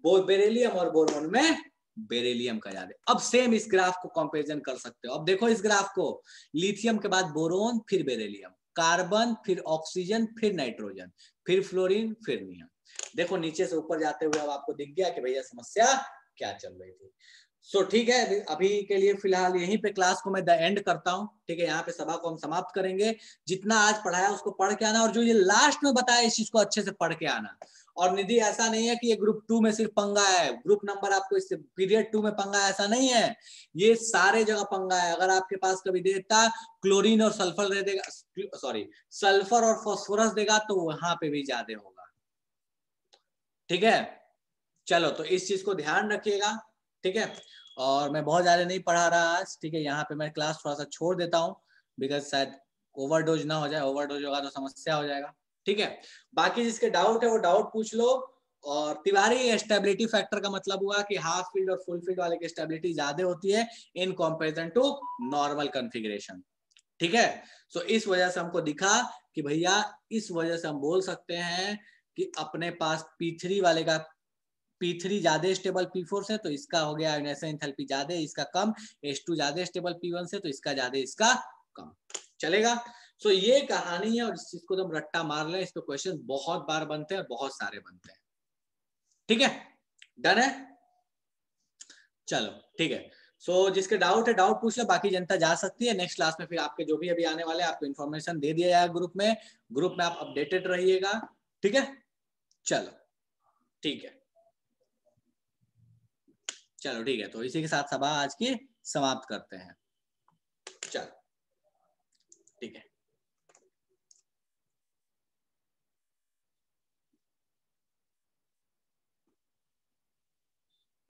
A: बेरिलियम और बोरोन में बेरिलियम का ज्यादा। अब सेम इस ग्राफ को कंपैरिजन कर सकते हो। अब देखो इस ग्राफ को, लिथियम के बाद बोरोन, फिर बेरिलियम, कार्बन, फिर ऑक्सीजन, फिर नाइट्रोजन, फिर फ्लोरीन, फिर नियम। देखो नीचे से ऊपर जाते हुए अब आपको दिख गया कि भैया समस्या क्या चल रही थी। सो ठीक है, अभी के लिए फिलहाल यहीं पे क्लास को मैं द एंड करता हूँ, ठीक है। यहाँ पे सभा को हम समाप्त करेंगे। जितना आज पढ़ाया उसको पढ़ के आना, और जो ये लास्ट में बताया इस चीज को अच्छे से पढ़ के आना। और निधि ऐसा नहीं है कि ये ग्रुप 2 में सिर्फ पंगा है, ग्रुप नंबर आपको इस पीरियड 2 में पंगा, ऐसा नहीं है, ये सारे जगह पंगा है। अगर आपके पास कभी देता क्लोरीन और सल्फर दे देगा, सॉरी सल्फर और फास्फोरस देगा तो वहां पे भी ज्यादा होगा, ठीक है। चलो तो इस चीज को ध्यान रखिएगा, ठीक है। और मैं बहुत ज्यादा नहीं पढ़ा रहा आज, ठीक है। यहाँ पे मैं क्लास थोड़ा सा छोड़ देता हूँ बिकॉज शायद ओवरडोज ना हो जाए, ओवरडोज होगा तो समस्या हो जाएगा, ठीक है। बाकी जिसके डाउट है वो डाउट पूछ लो। और तिवारी स्टेबिलिटी फैक्टर का मतलब हुआ कि हाफ फील्ड और फुल फील्ड वाले की स्टेबिलिटी ज्यादा होती है in comparison to normal configuration, ठीक है। सो इस वजह से हमको दिखा कि भैया इस वजह से हम बोल सकते हैं कि अपने पास P3 वाले का P3 ज्यादा स्टेबल P4 से, तो इसका हो गया आयोनाइजेशन एंथैल्पी ज्यादा, इसका कम। H2 ज्यादा स्टेबल P1 से, तो इसका ज्यादा, इसका कम। चलेगा। सो ये कहानी है, और इस चीज को तुम रट्टा मार ले, इस पे क्वेश्चन बहुत बार बनते हैं और बहुत सारे बनते हैं, ठीक है। डन है, चलो ठीक है। सो जिसके डाउट है डाउट पूछ लो, बाकी जनता जा सकती है। नेक्स्ट क्लास में फिर आपके जो भी अभी आने वाले आपको इन्फॉर्मेशन दे दिया जाएगा ग्रुप में आप अपडेटेड रहिएगा, ठीक है। चलो ठीक है, चलो ठीक है। तो इसी के साथ सभा आज की समाप्त करते हैं। चलो ठीक है।